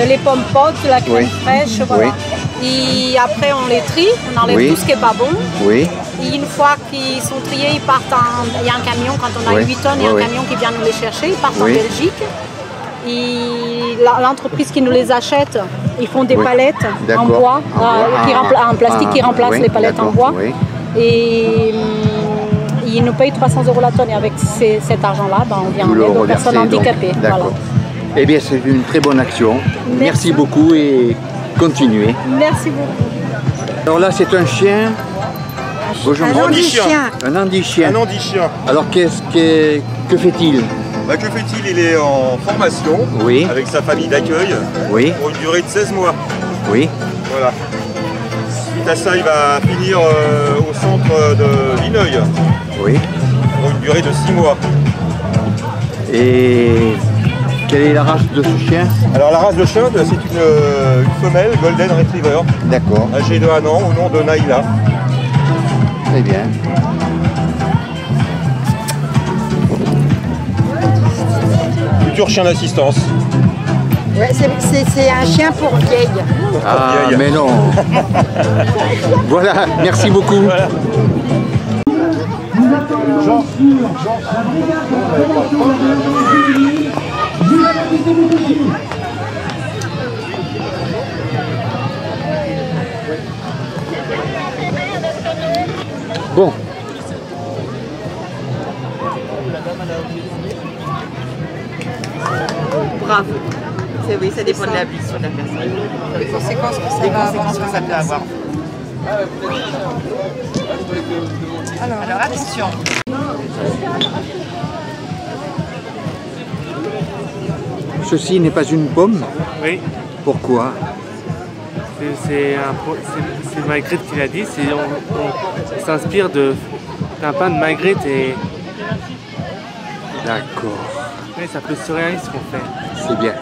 Les pommes potes, la crème fraîche, voilà. Oui. Et après on les trie, on enlève tout ce qui est pas bon. Oui. Et une fois qu'ils sont triés, ils partent il y a un camion, quand on a 8 tonnes, il y a un camion qui vient nous les chercher, ils partent en Belgique. Et l'entreprise qui nous les achète, ils font des palettes en bois, en plastique qui remplacent les palettes en bois. Et ils nous payent 300 € la tonne. Et avec cet argent-là, on vient en aide aux personnes handicapées. Voilà. Eh bien, c'est une très bonne action. Merci beaucoup et continuez. Merci beaucoup. Alors là, c'est un chien. Bonjour. Un andichien. Un andichien. Un andichien. Alors que fait-il? Que fait-il? Il est en formation avec sa famille d'accueil pour une durée de 16 mois. Oui. Voilà. Suite à ça, il va finir au centre de Vineuil. Oui. Pour une durée de 6 mois. Et quelle est la race de ce chien? Alors la race de chien, c'est une femelle Golden Retriever. D'accord. Âgée de 1 an au nom de Naïla. Très bien. Futur chien d'assistance. Ouais, c'est un chien pour vieille. Ah, mais non. Voilà, merci beaucoup. Voilà. Bon. Bravo. Oui, ça dépend de la vie sur la personne. Les conséquences que ça peut avoir. Alors attention. Ceci n'est pas une pomme? Oui. Pourquoi? C'est Magritte qui l'a dit, on s'inspire d'un pain de Magritte et... D'accord. Oui, ça peut surréaliste ce qu'on fait. C'est bien.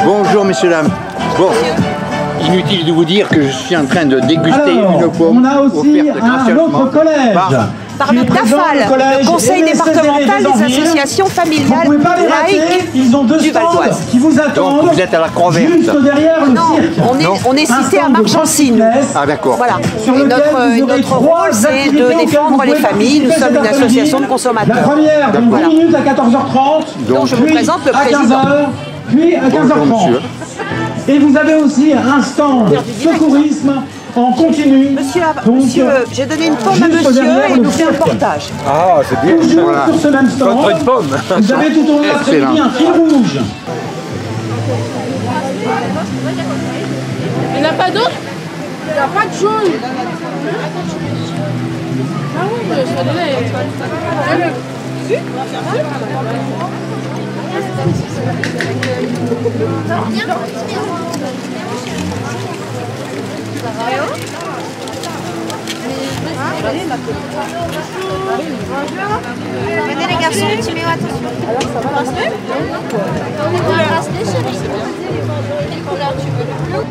Bonjour messieurs, dames. Bon, inutile de vous dire que je suis en train de déguster une pomme. On a aussi un autre collège. Par le CAFAL, le Conseil départemental des associations familiales laïques du Val d'Oise. Qui vous attendent. Donc vous êtes à la Croix Verte. Juste derrière le cirque. On est cité à Margency, nous. Ah d'accord. Voilà. Et notre rôle, c'est de défendre les familles. Nous sommes une association de consommateurs. La première, donc 10 minutes à 14h30. Donc je vous présente le président. À 15h, puis à 15h30. Et vous avez aussi un stand secourisme en continu. Monsieur, j'ai donné une pomme à monsieur et il nous fait un portage. Ah, c'est bien. Toujours sur ce même stand. Une pomme. Vous avez tout au long de l'après-midi un fil rouge. Il n'y en a pas d'autres? Il n'y a pas de jaune. Ah oui, mais celui-là, il est pas... Venez les garçons, Timéo, attention. Alors ça va, bracelet? On est dans le bracelet, chérie. Quelle couleur tu veux? Le bleu?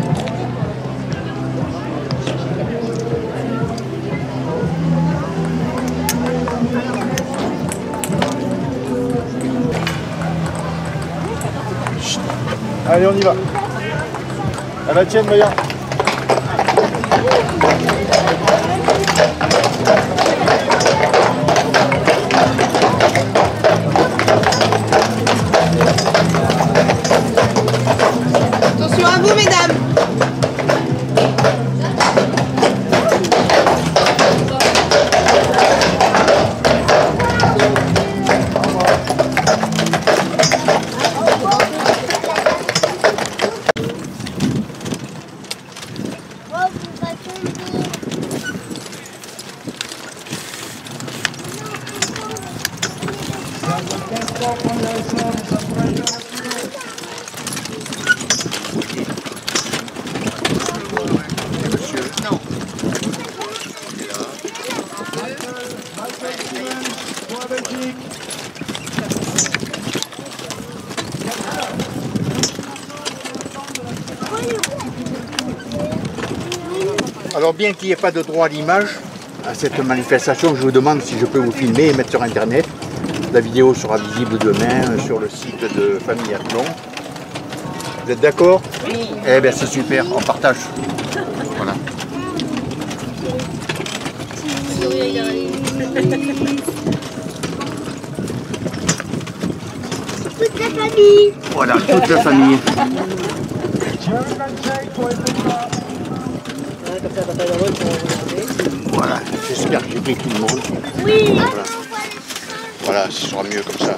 Allez, on y va. À la tienne, Maya. Attention à vous, mesdames. Alors bien qu'il n'y ait pas de droit à l'image à cette manifestation, je vous demande si je peux vous filmer et mettre sur internet. La vidéo sera visible demain sur le site de Famille Athlon. Vous êtes d'accord? Oui. Eh bien c'est super, on partage. Voilà. Toute la famille. Voilà, toute la famille. Voilà, j'espère que j'ai pris tout le monde. Oui. Voilà, voilà, ce sera mieux comme ça.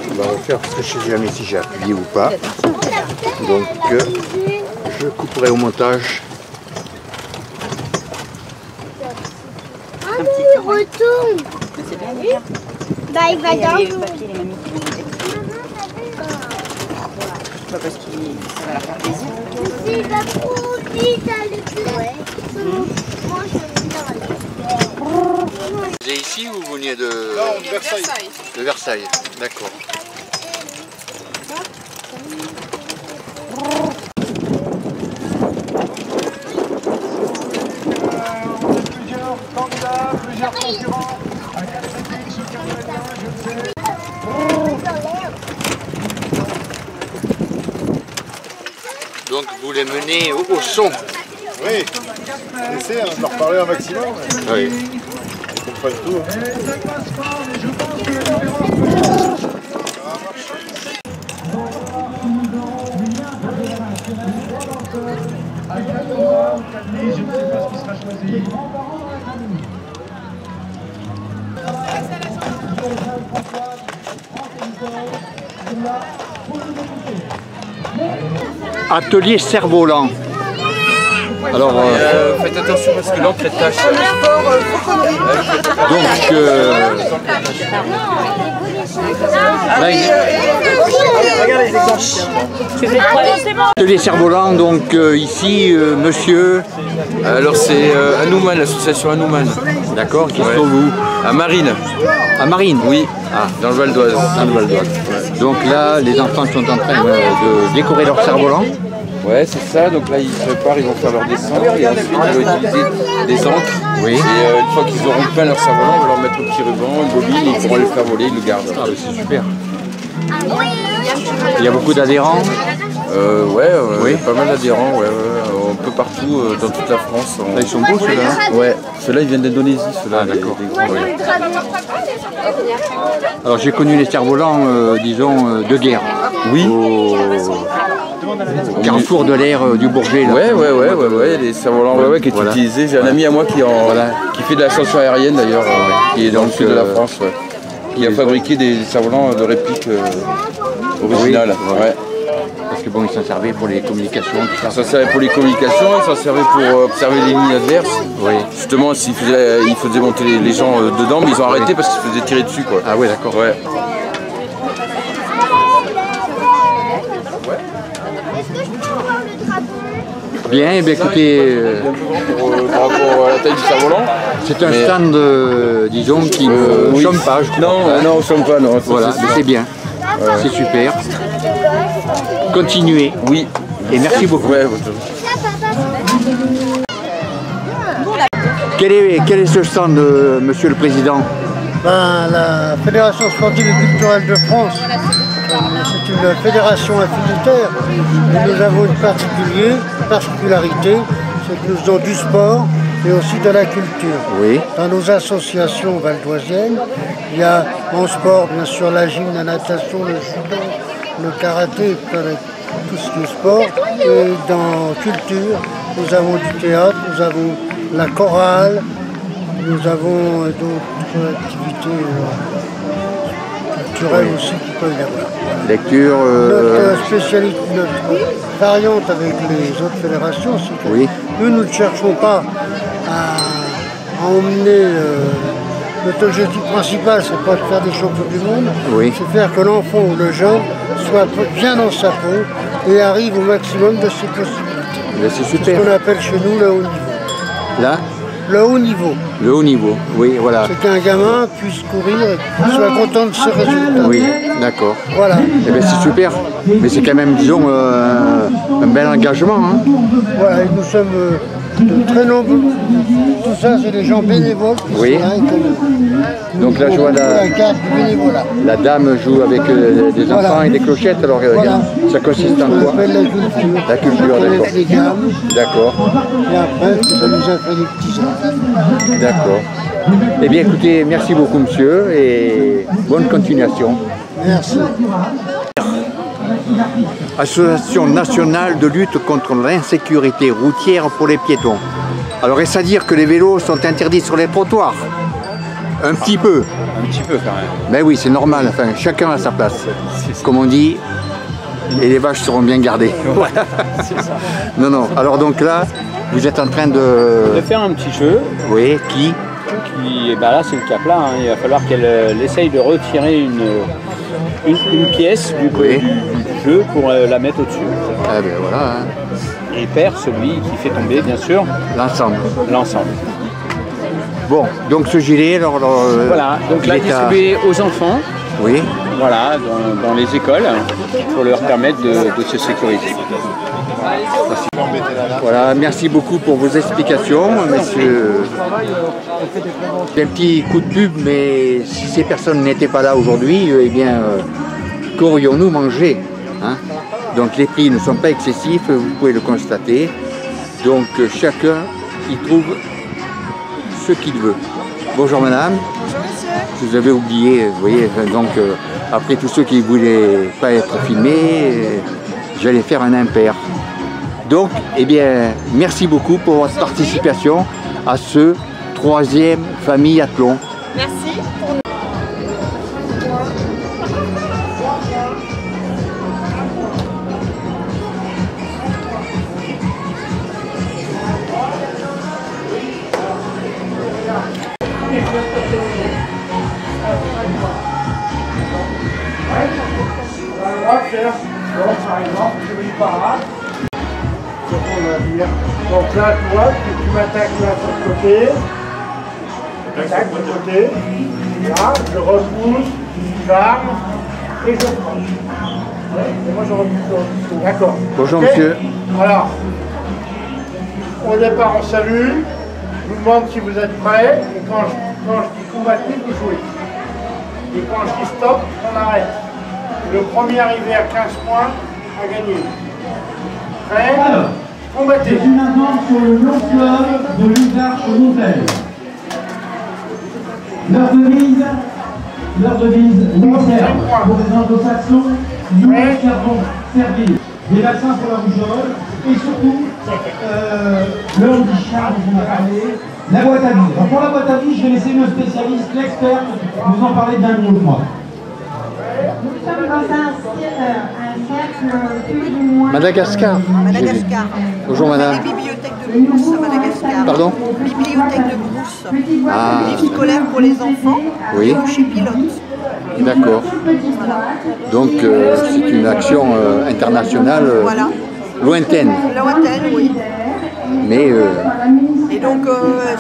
On va refaire parce que je ne sais jamais si j'ai appuyé ou pas. Donc je couperai au montage. Ah oui, il retourne. C'est bien, oui. Bah il va dans l'eau. Pas parce que ça va leur faire plaisir. Il va trop vite à l'éclair. Moi je vais dans l'eau. Vous êtes ici ou vous veniez de... Non, de Versailles. De Versailles, d'accord. Plusieurs candidats, plusieurs concurrents. À quelle technique se tiendrait bien, je ne sais. Donc vous les menez au son. Oui, j'essaie de leur parler un maximum. Oui. Ils comprennent tout. Atelier cerf-volant. Alors, faites attention parce que l'encre est tache. Donc, là, atelier cerf-volant, donc ici, monsieur. Alors c'est Hanouman, l'association Hanouman. D'accord, qui se trouve où? À Marine. À Marine? Oui, dans le Val d'Oise. Dans le Val d'Oise. Ouais. Donc là, les enfants sont en train de décorer leur cerf-volant. Ouais, c'est ça. Donc là, ils préparent, ils vont faire leur dessin et ensuite ils vont utiliser des encres. Oui. Et une fois qu'ils auront peint leur cerf-volant, on va leur mettre un petit ruban, une bobine, et ils pourront le faire voler, ils le gardent. Ah, c'est super. Il y a beaucoup d'adhérents? Ouais, oui. Pas mal d'adhérents, ouais, un peu partout dans toute la France. Là, ils sont beaux ceux-là? Ouais, ceux-là ils viennent d'Indonésie, ceux-là. Ah, d'accord. Oui. Alors j'ai connu les cerfs-volants, disons, de guerre. Oui. carrefour de l'air du Bourget. Ouais, les cerfs-volants qui est utilisé. J'ai un ami à moi qui fait de l'ascension aérienne d'ailleurs, qui est dans le sud de la France, qui a fabriqué des cerfs-volants de réplique originales. Ouais. Parce que bon, ils s'en servaient pour les communications, tout ça. Ils s'en servaient pour les communications, ils s'en servaient pour observer les lignes adverses. Oui. Justement, ils faisaient monter les gens dedans, mais ils ont arrêté parce qu'ils se faisaient tirer dessus, quoi. Ah ouais, d'accord. Ouais. Bien, eh bien écoutez, par rapport à la taille du cerf-volant, c'est un stand, disons, qui ne chôme pas, je crois. Non, on chôme pas, non. Voilà, c'est bien, c'est super. Continuez. Oui. Et merci beaucoup. Quel est ce stand, Monsieur le Président? La Fédération sportive et culturelle de France, c'est une fédération affinitaire et nous avons une particularité, c'est que nous faisons du sport et aussi de la culture. Oui. Dans nos associations valdoisiennes, il y a en sport bien sûr la gym, la natation, le judo, le karaté, tout ce qui est sport. Et dans culture, nous avons du théâtre, nous avons la chorale, nous avons d'autres activités culturelles aussi qui peuvent y avoir. Lecture. Notre spécialité, notre variante avec les autres fédérations, c'est que nous ne cherchons pas à emmener. Notre objectif principal, c'est pas de faire des champions du monde, c'est faire que l'enfant ou le jeune soit bien dans sa peau et arrive au maximum de ses possibilités. C'est super. C'est ce qu'on appelle chez nous le haut niveau. Là? Le haut niveau. Le haut niveau, oui, voilà. C'est qu'un gamin puisse courir et soit content de ses résultats. Oui, d'accord. Voilà. Eh bien, c'est super. Mais c'est quand même, disons, un bel engagement. Hein. Voilà, et nous sommes très nombreux. Tout ça, c'est des gens bénévoles qui sont là. Donc là, je vois la dame joue avec des enfants et des clochettes. Alors, ça consiste en quoi? La culture. La culture, d'accord. Les gammes. D'accord. Et après, ça nous a fait des petits enfants. D'accord. Eh bien, écoutez, merci beaucoup, monsieur, et bonne continuation. Merci. Association nationale de lutte contre l'insécurité routière pour les piétons. Alors, est-ce à dire que les vélos sont interdits sur les trottoirs? Un petit peu. Un petit peu, quand même. Ben oui, c'est normal, enfin, chacun a sa place. Comme on dit, et les vaches seront bien gardées. Voilà. C'est ça. Non, alors donc là, vous êtes en train de faire un petit jeu. Oui, qui ben là, c'est le cas plat. Hein. Il va falloir qu'elle essaye de retirer une pièce du jeu pour la mettre au-dessus. Ah ben voilà. Hein. Et perd celui qui fait tomber, bien sûr, l'ensemble. Bon, donc ce gilet, alors voilà, donc là distribué aux enfants. Oui. Voilà, dans les écoles, pour leur permettre de se sécuriser. Voilà, merci beaucoup pour vos explications, monsieur. Un petit coup de pub, mais si ces personnes n'étaient pas là aujourd'hui, eh bien, qu'aurions-nous mangé, hein? Donc les prix ne sont pas excessifs, vous pouvez le constater. Donc chacun y trouve ce qu'il veut. Bonjour madame. Je vous avais oublié, vous voyez, donc après tous ceux qui ne voulaient pas être filmés, j'allais faire un impair. Donc, eh bien, merci beaucoup pour votre participation à ce 3e Famille Athlon. Merci. Par exemple, je vais pas. Donc là, tu vois, tu m'attaques là sur le côté. J'attaque de côté. Là, je repousse, j'arme et je prends. Et moi, je repousse. D'accord. Bonjour, monsieur. Alors, au départ, on salue. Je vous demande si vous êtes prêts. Et quand je dis combattre, vous jouez. Et quand je dis stop, on arrête. Le premier arrivé à 15 points a gagné. Prêt? Combattez. Et maintenant pour le long fleuve de l'Usard-Montel. Leur devise, long terme, pour les anglo-saxons, nous servons servir. des vaccins pour la rougeole et surtout le handicap dont on a parlé, la boîte à vie. Alors pour la boîte à vie, je vais laisser le spécialiste, l'expert, vous en parler d'un mot de moi. Nous sommes dans un cercle plus ou moins... Madagascar. Madagascar. Bonjour madame. La bibliothèque de Brousse à Madagascar. Pardon? Bibliothèque de Brousse. Ah. Livre scolaire pour les enfants. Oui. Chez Pilote. D'accord. Donc c'est une action internationale voilà. Lointaine. Lointaine, oui. Mais et donc,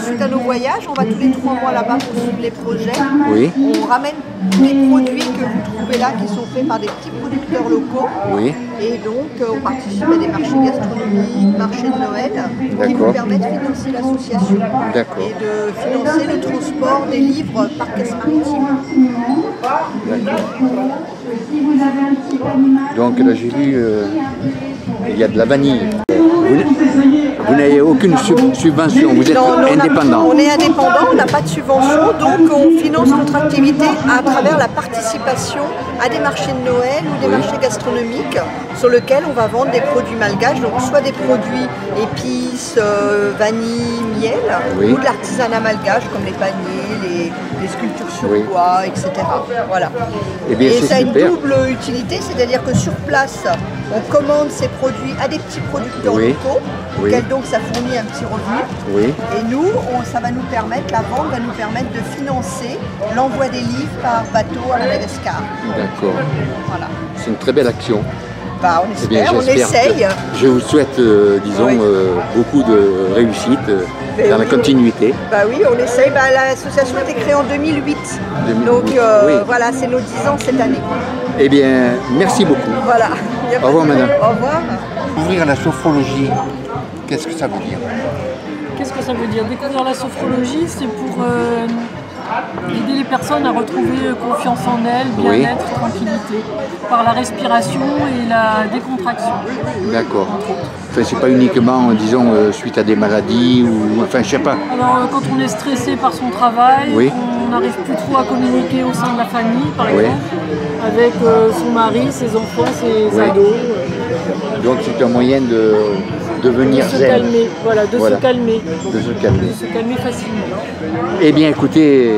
suite à nos voyages, on va tous les 3 mois là-bas pour suivre les projets. Oui. On ramène des produits que vous trouvez là qui sont faits par des petits producteurs locaux. Oui. Et donc, on participe à des marchés gastronomiques, marchés de Noël, qui nous permettent de financer l'association et de financer le transport des livres par caisse maritime. Donc là j'ai vu, il y a de la vanille. Vous n'avez aucune subvention, vous êtes indépendant. On est indépendant, on n'a pas de subvention, donc on finance notre activité à travers la participation à des marchés de Noël ou des marchés gastronomiques sur lesquels on va vendre des produits malgaches, donc soit des produits épices, vanille, miel, ou de l'artisanat malgache comme les paniers, les sculptures sur bois, etc. Voilà. Et ça a une double utilité, c'est-à-dire que sur place, on commande ces produits à des petits producteurs locaux, auxquels donc ça fournit un petit revenu. Et nous, ça va nous permettre, la vente va nous permettre de financer l'envoi des livres par bateau à Madagascar. D'accord. Voilà. C'est une très belle action. Bah, on espère, on essaye. Je vous souhaite, disons, beaucoup de réussite dans la continuité. Bah oui, on essaye. Bah, l'association a été créée en 2008. Donc voilà, c'est nos 10 ans cette année. Eh bien, merci beaucoup. Voilà. Au revoir, madame. Au revoir. Ouvrir la sophrologie, qu'est-ce que ça veut dire? Qu'est-ce que ça veut dire? Découvrir la sophrologie, c'est pour aider les personnes à retrouver confiance en elles, bien-être, tranquillité, par la respiration et la décontraction. D'accord. Enfin, c'est pas uniquement, disons, suite à des maladies ou... Enfin, je sais pas. Alors, quand on est stressé par son travail, on n'arrive plus trop à communiquer au sein de la famille, par exemple, avec son mari, ses enfants, ses ados. Donc, c'est un moyen de devenir zen. Calmer, voilà, de se calmer. De se calmer. De se calmer facilement. Eh bien, écoutez,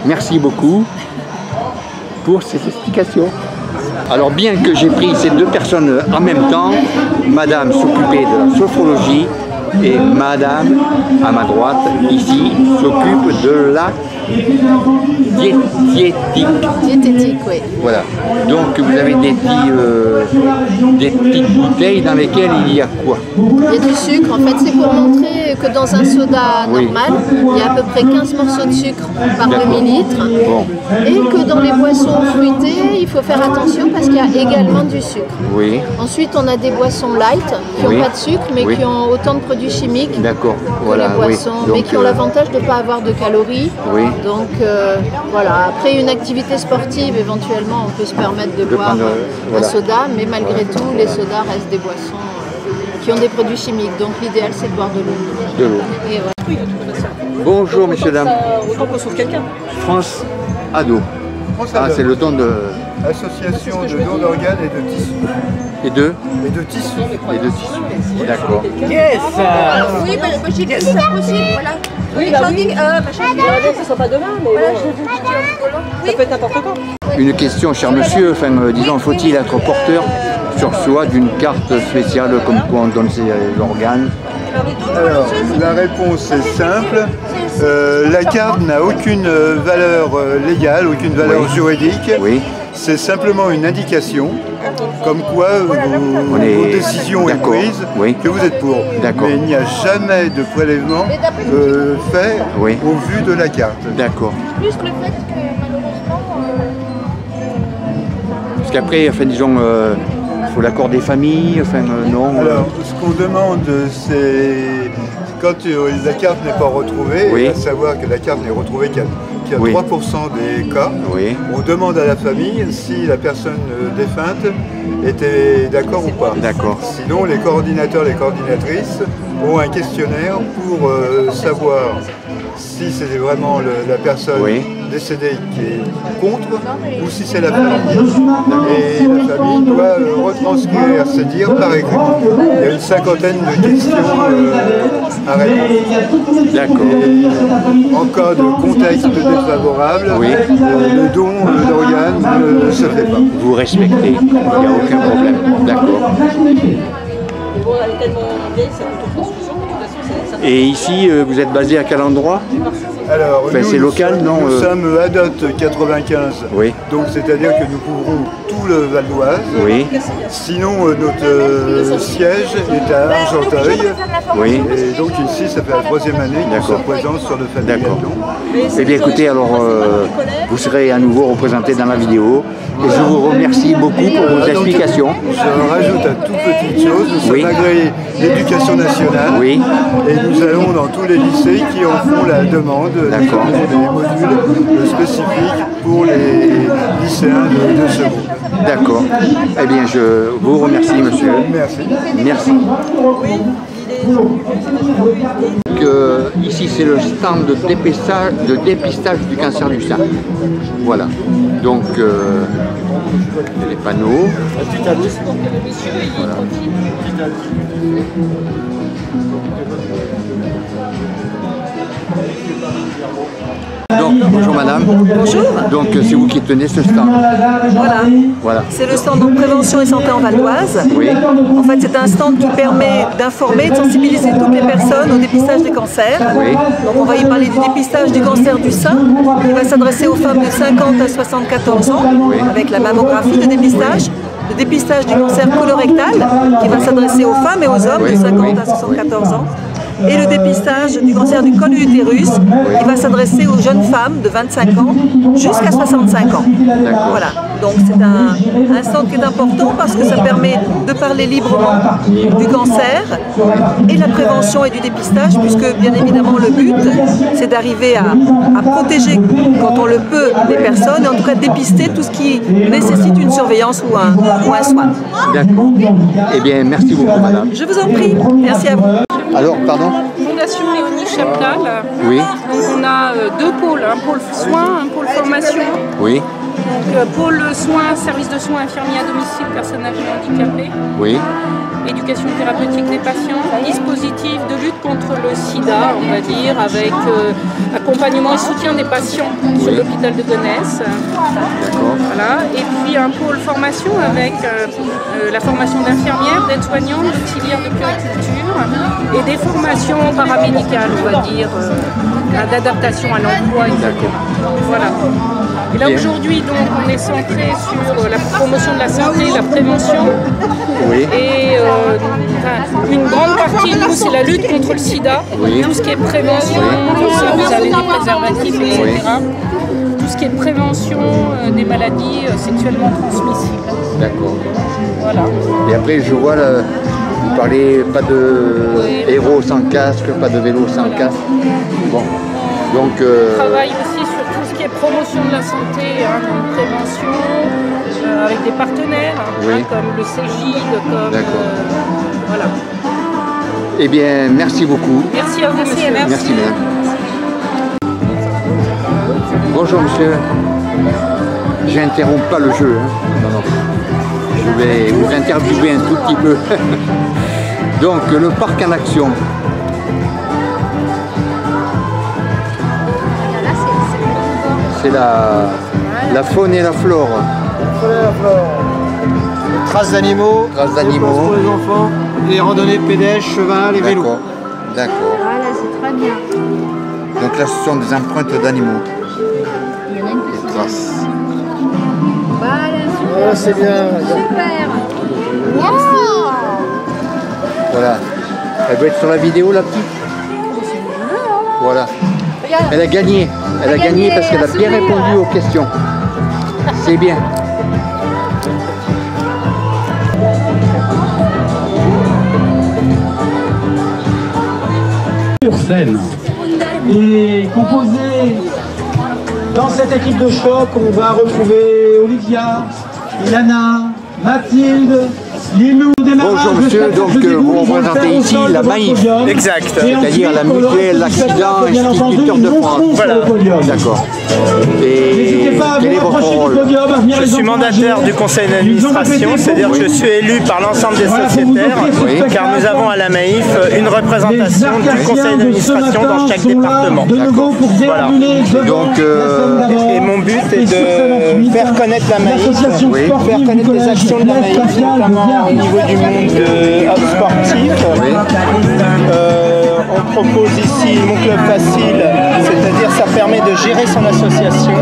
merci beaucoup pour ces explications. Alors, bien que j'ai pris ces deux personnes en même temps, madame s'occupait de la sophrologie et madame, à ma droite, ici, s'occupe de la diététique. Oui. Voilà. Donc vous avez des petites bouteilles dans lesquelles il y a quoi? Il y a du sucre. En fait, c'est pour montrer que dans un soda normal, il y a à peu près 15 morceaux de sucre par demi-litre. Bon. Et que dans les boissons fruitées, il faut faire attention parce qu'il y a également du sucre. Oui. Ensuite, on a des boissons light qui n'ont pas de sucre, mais qui ont autant de produits chimiques que les boissons, mais qui ont l'avantage de ne pas avoir de calories. Oui. Donc voilà, après une activité sportive, éventuellement, on peut se permettre de boire un soda, mais malgré tout, les sodas restent des boissons qui ont des produits chimiques. Donc l'idéal, c'est de boire de l'eau. De l'eau. Voilà. Bonjour, messieurs, dames. On repose sur quelqu'un. France Ado. Ah, c'est le don de... Association de dons d'organes et de tissus. Et de tissus. Et de tissus. D'accord. Yes. Oui, mais j'ai dit que c'est possible, voilà. Oui, j'en dis, j'aimerais bien que ce soit pas demain, mais voilà, ça peut être n'importe quand. Une question, cher monsieur, enfin, disons, faut-il être porteur sur soi d'une carte spéciale comme quoi on donne ses organes? Alors, la réponse est simple. La carte n'a aucune valeur légale, aucune valeur juridique. C'est simplement une indication, comme quoi vos décisions sont prises, que vous êtes pour. Mais il n'y a jamais de prélèvement fait au vu de la carte. D'accord. Plus le fait que malheureusement... Parce qu'après, enfin, disons, il faut l'accord des familles, enfin non. Alors, ce qu'on demande, c'est quand la carte n'est pas retrouvée, à savoir que la carte n'est retrouvée qu'à 3% des cas, on demande à la famille si la personne défunte était d'accord ou pas. Sinon, les coordinateurs, les coordinatrices ont un questionnaire pour savoir si c'est vraiment la personne décédée qui est contre ou si c'est la famille. Et la famille doit retranscrire ses dires par écrit. Il y a une cinquantaine de questions à répondre. D'accord. En cas de contexte défavorable, le don d'organes ne se fait pas. Vous respectez, il n'y a aucun problème. D'accord. Et ici, vous êtes basé à quel endroit? Alors, c'est local, non? Nous sommes à date 95, donc c'est-à-dire que nous couvrons tout le Val d'Oise. Sinon, notre siège est à Argenteuil. Et donc ici, ça fait la 3e année qu'on se présente sur le Fabien-Gâteau. Eh bien écoutez, alors vous serez à nouveau représenté dans la vidéo. Et je vous remercie beaucoup pour vos explications. Je rajoute à toute petite chose, nous sommes agréés d'éducation nationale et nous allons dans tous les lycées qui en font la demande, des modules spécifiques pour les lycéens de seconde. D'accord. Eh bien, je vous remercie, monsieur. Merci. Merci. Ici, c'est le stand de dépistage du cancer du sein. Voilà. Donc, les panneaux. Voilà. Donc, bonjour madame. Bonjour. Donc, c'est vous qui tenez ce stand. Voilà. C'est le stand de prévention et santé en Val d'Oise. En fait, c'est un stand qui permet d'informer, de sensibiliser toutes les personnes au dépistage des cancers. Donc, on va y parler du dépistage du cancer du sein, qui va s'adresser aux femmes de 50 à 74 ans, avec la mammographie de dépistage. Le dépistage du cancer colorectal, qui va s'adresser aux femmes et aux hommes de 50 à 74 ans. Et le dépistage du cancer du col de l'utérus, qui va s'adresser aux jeunes femmes de 25 ans jusqu'à 65 ans. Voilà. Donc c'est un stand qui est important parce que ça permet de parler librement du cancer et de la prévention et du dépistage, puisque bien évidemment le but c'est d'arriver à protéger quand on le peut les personnes et en tout cas dépister tout ce qui nécessite une surveillance ou un soin. D'accord. Eh bien merci beaucoup madame. Je vous en prie. Merci à vous. Alors, pardon? Fondation Léonie Chaptal. Oui. Donc on a deux pôles, un pôle soins, un pôle formation. Oui. Donc pôle soins, service de soins infirmiers à domicile, personnes âgées handicapées. Oui. Éducation thérapeutique des patients, dispositif de lutte contre le sida, on va dire, avec accompagnement et soutien des patients sur l'hôpital de Gonesse. Voilà. Et puis un pôle formation avec la formation d'infirmières, d'aides-soignantes, d'auxiliaires de puériculture et des formations paramédicales, on va dire, d'adaptation à l'emploi, etc. Voilà. Et là aujourd'hui, donc, on est centré sur la promotion de la santé, la prévention. Et une grande partie de nous, c'est la lutte contre le sida. Tout ce qui est prévention, vous avez des préservatifs, etc. Tout ce qui est prévention des maladies sexuellement transmissibles. D'accord. Voilà. Et après, je vois, là, vous parlez pas de héros sans casque, pas de vélo sans casque. Bon. Donc, on travaille aussi sur tout ce qui est promotion de la santé, donc prévention, avec des partenaires, comme le CEGID, comme... voilà. Eh bien, merci beaucoup. Merci à vous, monsieur. Merci, madame. Bonjour, monsieur. J'interromps pas le jeu. Non, non. Je vais vous interviewer un tout petit peu. Donc, le parc en action. C'est la faune et la flore. La faune et la flore. Traces d'animaux. Traces d'animaux. Pour les enfants. Et randonnées, pédestres, cheval et vélo. D'accord. Voilà, c'est très bien. Donc là, ce sont des empreintes d'animaux. Il y en a une petite. Des traces. Voilà, c'est bien. Super. Voilà. Elle doit être sur la vidéo, la petite. Voilà. Elle a gagné. Elle a gagné parce qu'elle a bien répondu aux questions. C'est bien. Sur scène. Et composé dans cette équipe de choc, on va retrouver Olivia, Ilana, Mathilde, Lilou. Bonjour monsieur, donc vous représentez ici la Maïf. Exact. C'est-à-dire la mutuelle accident instituteur de France. Voilà. D'accord. Et quel est votre rôle? Je suis mandataire du conseil d'administration, c'est-à-dire que je suis élu par l'ensemble des sociétaires, car nous avons à la Maïf une représentation du conseil d'administration dans chaque département. Voilà. Donc, et mon but est de faire connaître la Maïf, faire connaître les actions de la Maïf, notamment au niveau du monde sportif. On propose ici Mon Club Facile, c'est-à-dire ça permet de gérer son association,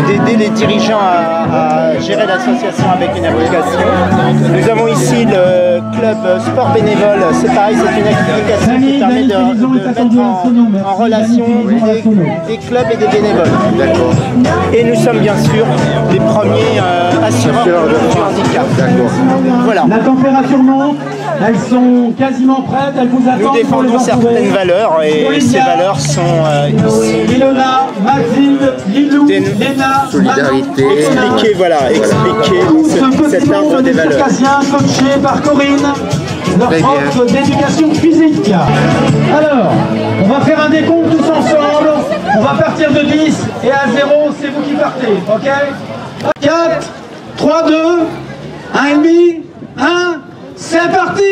d'aider les dirigeants à gérer l'association avec une application. Nous avons ici le club sport bénévole, c'est pareil, c'est une application qui permet de mettre en relation des clubs et des bénévoles. D'accord. Et nous sommes bien sûr les premiers assureurs du handicap. D'accord. Voilà. La température monte, elles sont quasiment prêtes, elles vous attendent. Nous défendons certaines valeurs et ces valeurs sont ici. Ilona, Mathilde, Lilou, Léna, solidarité. Expliquer, voilà, expliquer cet arbre des valeurs. Coaché par Corinne, leur prof d'éducation physique. Alors, on va faire un décompte tous ensemble. On va partir de 10 et à 0, c'est vous qui partez, ok? 4, 3, 2, 1,5, 1, c'est parti!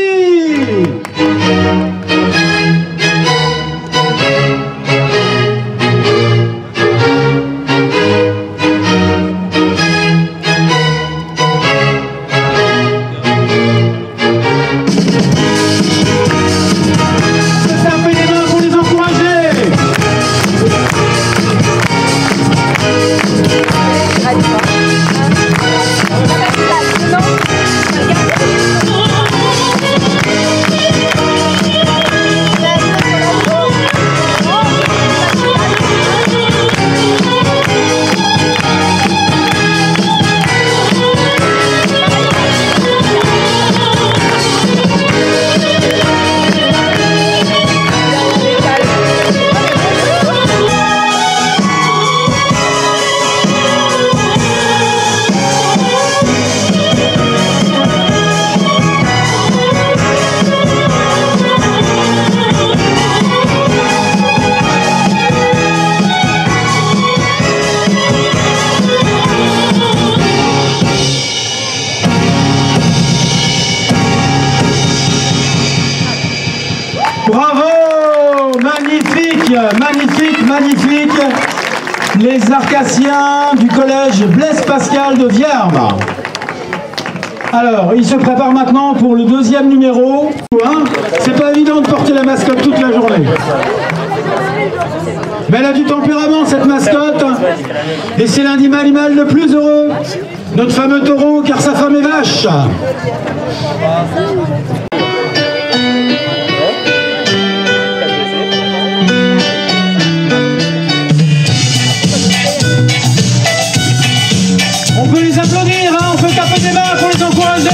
Magnifique, les Arcassiens du collège Blaise Pascal de Vierme. Alors, ils se préparent maintenant pour le deuxième numéro. C'est pas évident de porter la mascotte toute la journée. Mais elle a du tempérament, cette mascotte. Et c'est l'animal le plus heureux. Notre fameux taureau, car sa femme est vache. On peut les applaudir, hein, on peut taper des mains pour les encourager.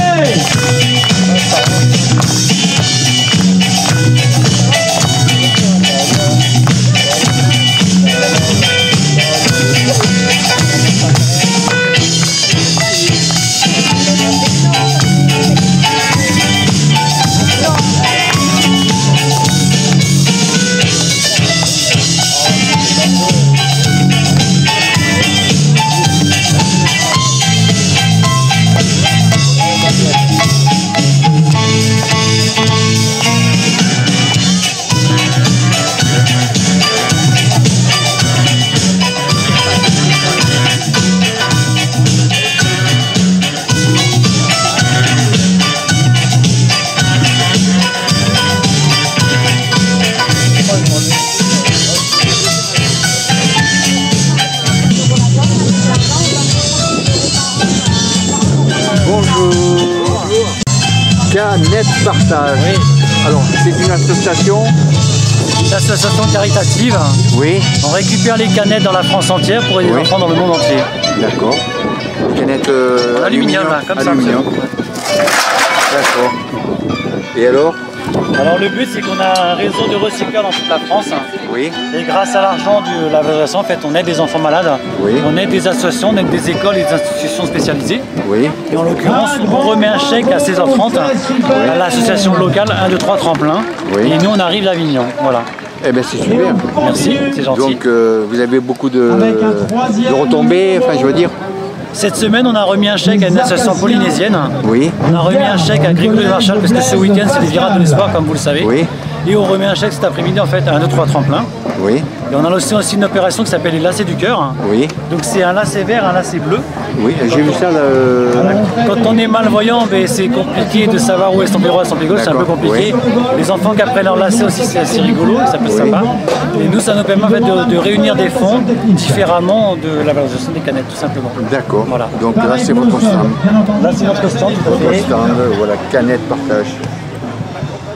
Net Partage. Oui. Alors, c'est une association. Une association caritative. Oui. On récupère les canettes dans la France entière pour aider les enfants dans le monde entier. D'accord. Canettes aluminium, comme aluminium. ça. D'accord. Et alors, Alors le but c'est qu'on a un réseau de recycleurs dans toute la France. Oui. Et grâce à l'argent de la valorisation, en fait, on aide des enfants malades. Oui. On aide des associations, on aide des écoles et des institutions spécialisées. Oui. Et en l'occurrence, on remet un chèque à 16h30 à l'association locale 1, 2, 3 Tremplin. Oui. Et nous on arrive d'Avignon. Voilà. Eh bien c'est super. Merci, c'est gentil. Donc vous avez beaucoup de retombées, enfin je veux dire. Cette semaine, on a remis un chèque à une association polynésienne. Oui. On a remis un chèque à Grégory Marshall parce que ce week-end, c'est les Virades de l'Espoir, comme vous le savez. Oui. Et on remet un chèque cet après-midi, en fait, à 1, 2, 3 Tremplin. Oui. Et on a aussi une opération qui s'appelle les lacets du cœur. Oui. Donc c'est un lacet vert, un lacet bleu. Oui, j'ai vu ça. Quand on est malvoyant, ben, c'est compliqué de savoir où est son pied droit et son pied gauche, c'est un peu compliqué. Oui. Les enfants qui apprennent leur lacet aussi, c'est assez rigolo, ça peut être sympa. Et nous, ça nous permet en fait, de réunir des fonds différemment de la valorisation des canettes, tout simplement. D'accord. Voilà. Donc là, c'est votre stand. Là, c'est notre stand. Votre stand, voilà, canette partage.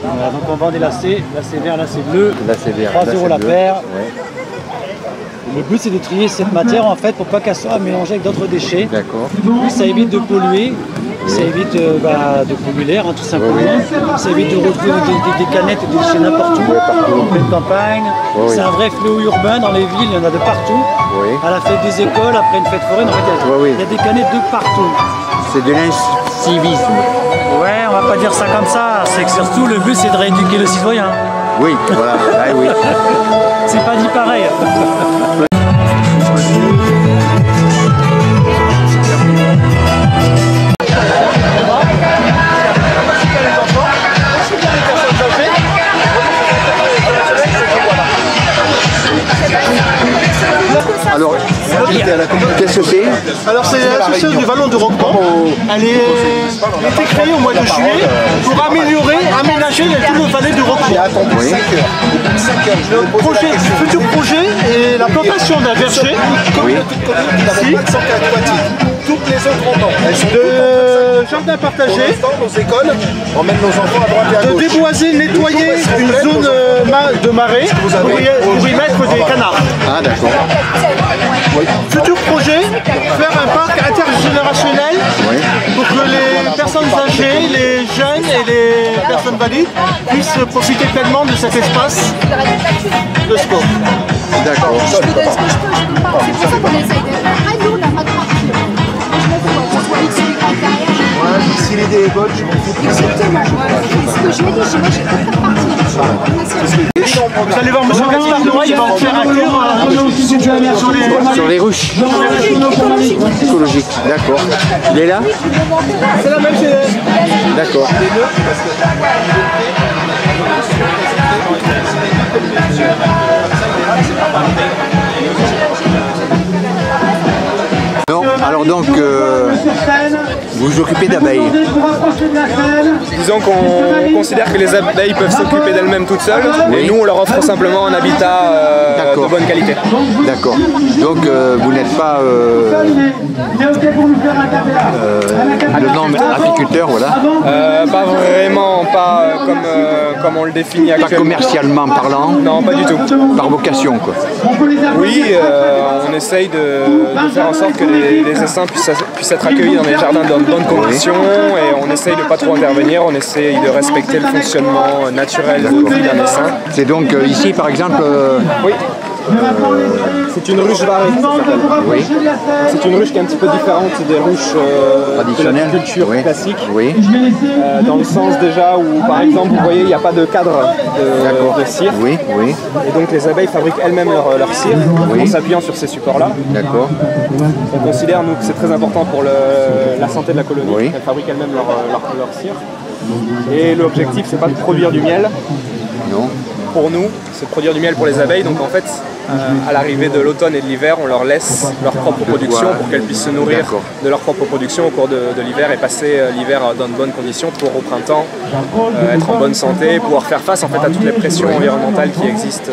Voilà, donc on vend des lacets vert, lacets bleu, lacets vert, 3 € la paire. Ouais. Le but c'est de trier cette matière en fait pour pas qu'elle soit mélangée avec d'autres déchets. D'accord. Ça évite de polluer, ça évite de polluer l'air tout simplement. Ça évite de retrouver des canettes et des déchets n'importe où, en pleine campagne. C'est un vrai fléau urbain dans les villes, il y en a de partout. À la fête des écoles, après une fête foraine, en fait, il y a des canettes de partout. C'est de l'incivisme. Ouais, on va pas dire ça comme ça, c'est que surtout le but c'est de rééduquer le citoyen. Oui, voilà, ah, oui. C'est pas dit pareil. Alors, qu'est-ce que c'est? Alors c'est l'association du Vallon de Roquemont. Elle a été créée au mois de juillet pour aménager tout le vallée du Roquemont. Oui. Le futur projet est la plantation d'un verger. Oui. Ici. Toutes les autres rondants. De jardin partagé. Nos écoles, on emmène nos enfants à droite et à de gauche. déboiser, nettoyer une zone de marais pour y mettre des canards. Ah d'accord. Futur projet, faire un parc intergénérationnel pour que les personnes âgées, les jeunes et les personnes valides puissent profiter pleinement de cet espace de sport. D'accord. Je vous donne ce que je peux, je peux pas. C'est pour ça qu'on essaye de... Après, nous, on n'a pas de parti. Moi, je m'en fous, que ce soit X ou Y derrière. S'il est des gauches, je m'en fous. Exactement. C'est ce que je me dis, moi, j'ai pas de parti. Vous allez voir M. Gaspard de Roy, il va en faire un cours sur les ruches. Écologique, d'accord. Il est là? C'est la même chose. D'accord. Non, alors donc, vous vous occupez d'abeilles. Disons qu'on considère que les abeilles peuvent s'occuper d'elles-mêmes toutes seules, et nous on leur offre simplement un habitat de bonne qualité. D'accord. Donc vous n'êtes pas le nom apiculteur, voilà. Pas vraiment, pas comme on le définit actuellement. Pas commercialement parlant? Non, pas du tout. Par vocation, quoi. Oui, on essaye de faire en sorte que les essaims puissent être accueillis dans les jardins dans de bonnes conditions, et on essaye de pas trop intervenir, on essaye de respecter le fonctionnement naturel de vie d'un essaim. C'est donc ici par exemple... Oui. C'est une ruche varée, ça s'appelle. Oui. C'est une ruche qui est un petit peu différente des ruches de l'agriculture classique. Oui. Dans le sens déjà où, par exemple, vous voyez, il n'y a pas de cadre de cire. Oui, oui. Et donc les abeilles fabriquent elles-mêmes leur cire en s'appuyant sur ces supports-là. D'accord. On considère, nous, que c'est très important pour la santé de la colonie. Oui. Elles fabriquent elles-mêmes leur cire. Et l'objectif, c'est pas de produire du miel. Non. Pour nous, c'est de produire du miel pour les abeilles. Donc en fait, à l'arrivée de l'automne et de l'hiver, on leur laisse leur propre production pour qu'elles puissent se nourrir de leur propre production au cours de l'hiver et passer l'hiver dans de bonnes conditions pour au printemps être en bonne santé, pouvoir faire face en fait à toutes les pressions environnementales qui existent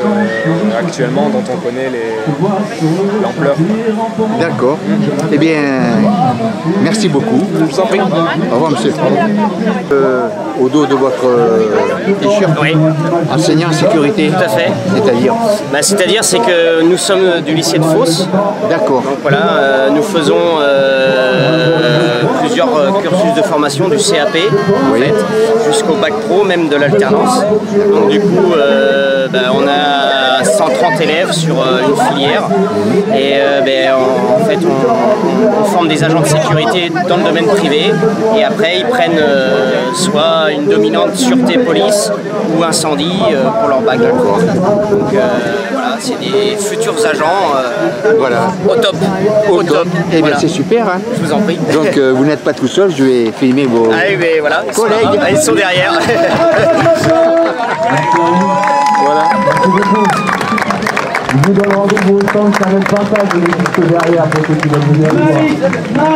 actuellement, dont on connaît l'ampleur. D'accord. Eh bien, merci beaucoup. Je vous en prie. Au revoir, monsieur. Au dos de votre t-shirt, enseignant en sécurité. Tout à fait. C'est-à-dire c'est que nous sommes du lycée de Fos. D'accord. Donc voilà, nous faisons plusieurs cursus de formation du CAP en fait, jusqu'au bac pro, même de l'alternance. Donc du coup, on a 130 élèves sur une filière et en fait on forme des agents de sécurité dans le domaine privé et après ils prennent soit une dominante sûreté police ou incendie pour leur bac. Donc voilà, c'est des futurs agents voilà. au top. Au top. Eh bien Voilà. c'est super. Hein. Je vous en prie. Donc vous n'êtes pas tout seul, je vais filmer vos mais voilà, collègues. Ils sont derrière. Voilà. Je vous donne rendez-vous au stand, ça va être sympa de les juste derrière pour ceux qui veulent venir voir.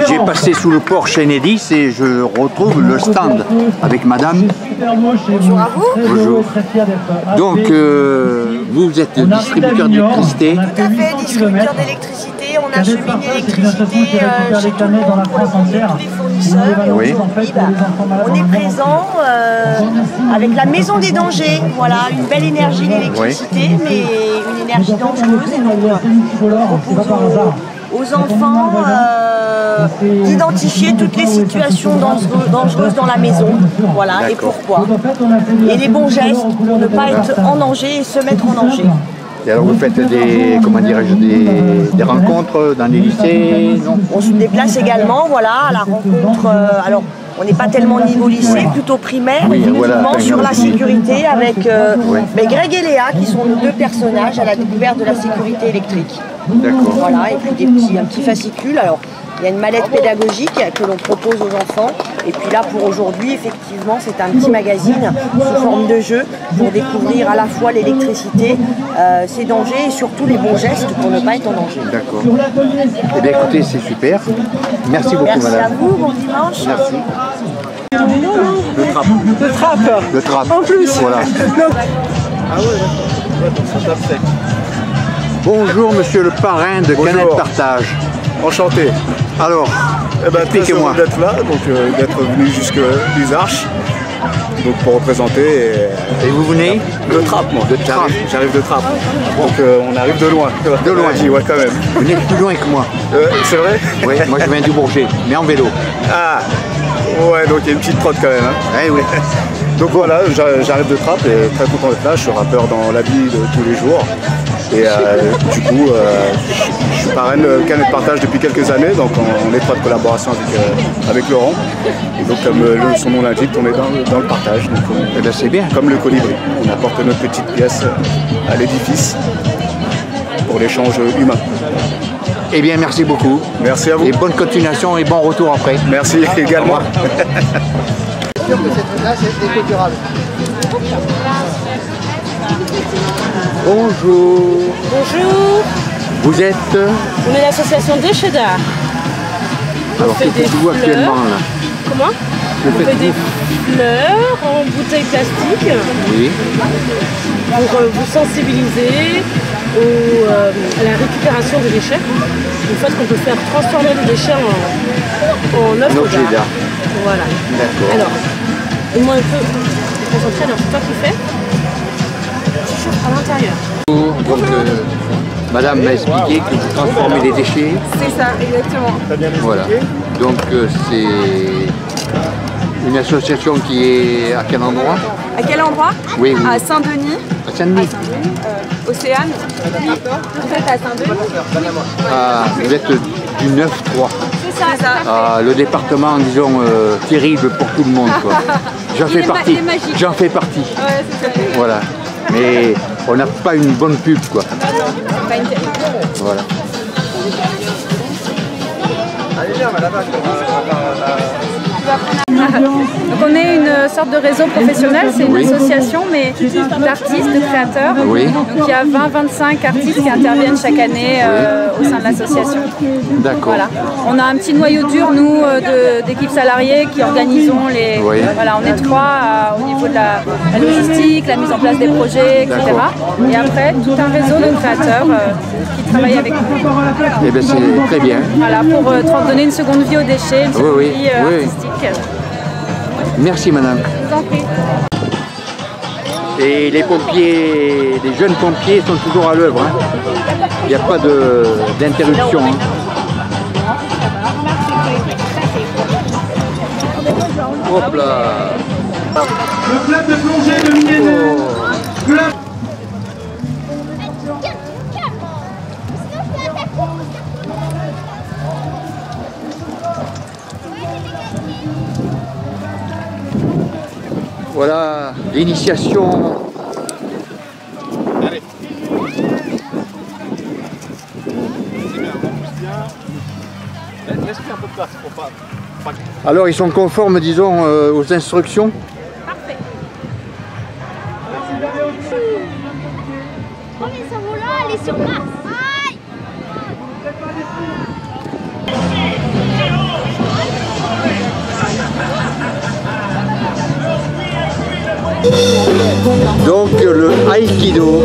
J'ai passé sous le porche Enedis et je retrouve le stand avec madame. Bonjour à vous. Bonjour. Donc, vous êtes distributeur d'électricité. Tout à fait, distributeur d'électricité. On achemine l'électricité chez tout le monde pour tous les fournisseurs. Et Oui. aujourd'hui, on est présent avec la Maison des Dangers. Voilà, une belle énergie d'électricité, mais une énergie dangereuse. Et donc, on propose aux enfants d'identifier toutes les situations dangereuses dans la maison, voilà, et pourquoi. Et les bons gestes pour ne pas être en danger et se mettre en danger. Et alors vous faites des, comment dirais-je, des rencontres dans les lycées, non? On se déplace également, voilà, à la rencontre. Alors, on n'est pas tellement niveau lycée, plutôt primaire, effectivement, sur la sécurité avec Greg et Léa, qui sont nos deux personnages à la découverte de la sécurité électrique. D'accord. Voilà, et puis un petit fascicule. Alors, il y a une mallette pédagogique que l'on propose aux enfants. Et puis là, pour aujourd'hui, effectivement, c'est un petit magazine sous forme de jeu pour découvrir à la fois l'électricité, ses dangers et surtout les bons gestes pour ne pas être en danger. D'accord. Eh bien, écoutez, c'est super. Merci beaucoup, Merci madame. à vous, bon dimanche. Merci. Le trap. Le trap. Le trap. En plus. Voilà. Ah ouais, ça tape sec. Bonjour, monsieur le parrain de Canette Partage. Enchanté. Alors, expliquez-moi. Très heureux d'être là, donc d'être venu jusque les Arches, donc pour représenter. Et vous venez de Trappes, moi. De Trappes. J'arrive de Trappes. Donc on arrive de loin. De loin. Ouais, quand même. Vous venez plus loin que moi. C'est vrai? Oui, moi je viens du Bourget, mais en vélo. Ah, ouais, donc il y a une petite trotte quand même. Hein. Oui. Donc voilà, j'arrive de Trappes et très content d'être là. Je suis rappeur dans la vie de tous les jours. Et du coup, je suis parrain de Canette Partage depuis quelques années, donc en étroite collaboration avec Laurent. Et donc comme son nom l'indique, on est dans le partage. Donc, c'est bien. Comme le colibri, on apporte notre petite pièce à l'édifice pour l'échange humain. Eh bien, merci beaucoup. Merci à vous. Et bonne continuation et bon retour après. Merci également. Que ces trucs-là, c'est éco-durable. Bonjour. Bonjour. Vous êtes On est l'association Déchets d'Art. Alors, que faites-vous actuellement là? Comment On fait des fleurs en bouteilles plastiques. Oui. Pour vous sensibiliser à la récupération des déchets. Une fois qu'on peut faire transformer les déchets en œuvres d'art. Voilà. D'accord. Alors, moi un peu concentré, alors c'est toi qui fais. Tu chauffes à l'intérieur. Donc, madame m'a expliqué que vous transformez les déchets. C'est ça, exactement. Voilà. Donc, c'est une association qui est à quel endroit? À quel endroit? Oui. À Saint-Denis. À Saint-Denis. Océane. Vous êtes à Saint-Denis? Ah, vous êtes du 9-3. C'est ça. Ah, le département, disons, terrible pour tout le monde, quoi. J'en fais partie. J'en fais partie. Ouais, c'est ça. Voilà. Mais on n'a pas une bonne pub, quoi. Pas une terrible. Voilà. Tu vas prendre Donc on est une sorte de réseau professionnel, c'est une association mais d'artistes, de créateurs. Donc il y a 20-25 artistes qui interviennent chaque année au sein de l'association. D'accord. Voilà. On a un petit noyau dur, nous, d'équipes salariées qui organisons les... Voilà, on est trois au niveau de la logistique, la mise en place des projets, etc. Et après, tout un réseau de créateurs qui travaillent avec nous. Eh bien, c'est très bien. Voilà, pour donner une seconde vie aux déchets, une seconde vie artistique. Merci madame. Je vous en prie. Et les pompiers, les jeunes pompiers sont toujours à l'œuvre. Hein. Il n'y a pas d'interruption. Hein. Hop là. Le club de plongée de Millénaire. Voilà l'initiation. Allez. Laisse-lui un peu de place pour pas... Alors ils sont conformes, disons, aux instructions. Parfait. Oh mais ça vaut là, elle est sur place. Donc le Aïkido.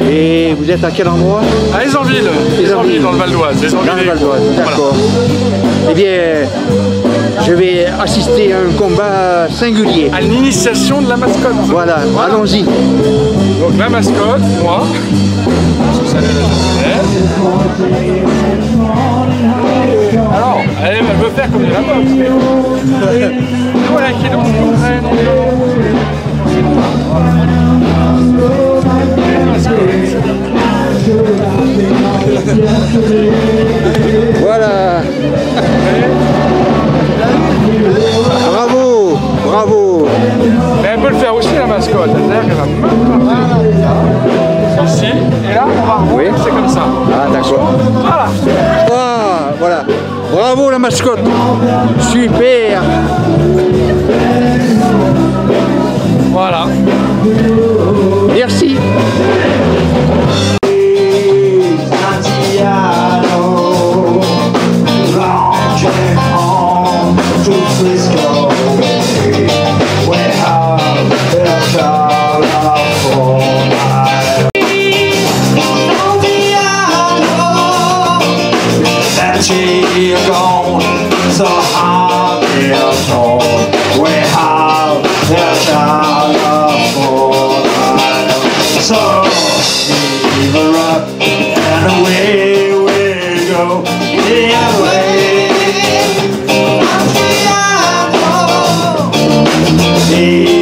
Et vous êtes à quel endroit? À Aisanville. Aisanville dans le Val d'Oise. Dans le Val d'Oise, d'accord. Voilà. Eh bien, je vais assister à un combat singulier. À l'initiation de la mascotte. Voilà. Allons-y. Donc la mascotte, moi. Alors, elle veut faire comme de la boxe. Voilà qui est donc voilà. Bravo, bravo. Mais elle peut le faire aussi la mascotte, c'est-à-dire qu'elle va même partir ici, et là on va remonter, c'est comme ça. Ah d'accord. Voilà. Ah, voilà. Bravo la mascotte. Super. Voilà. Merci. Hey.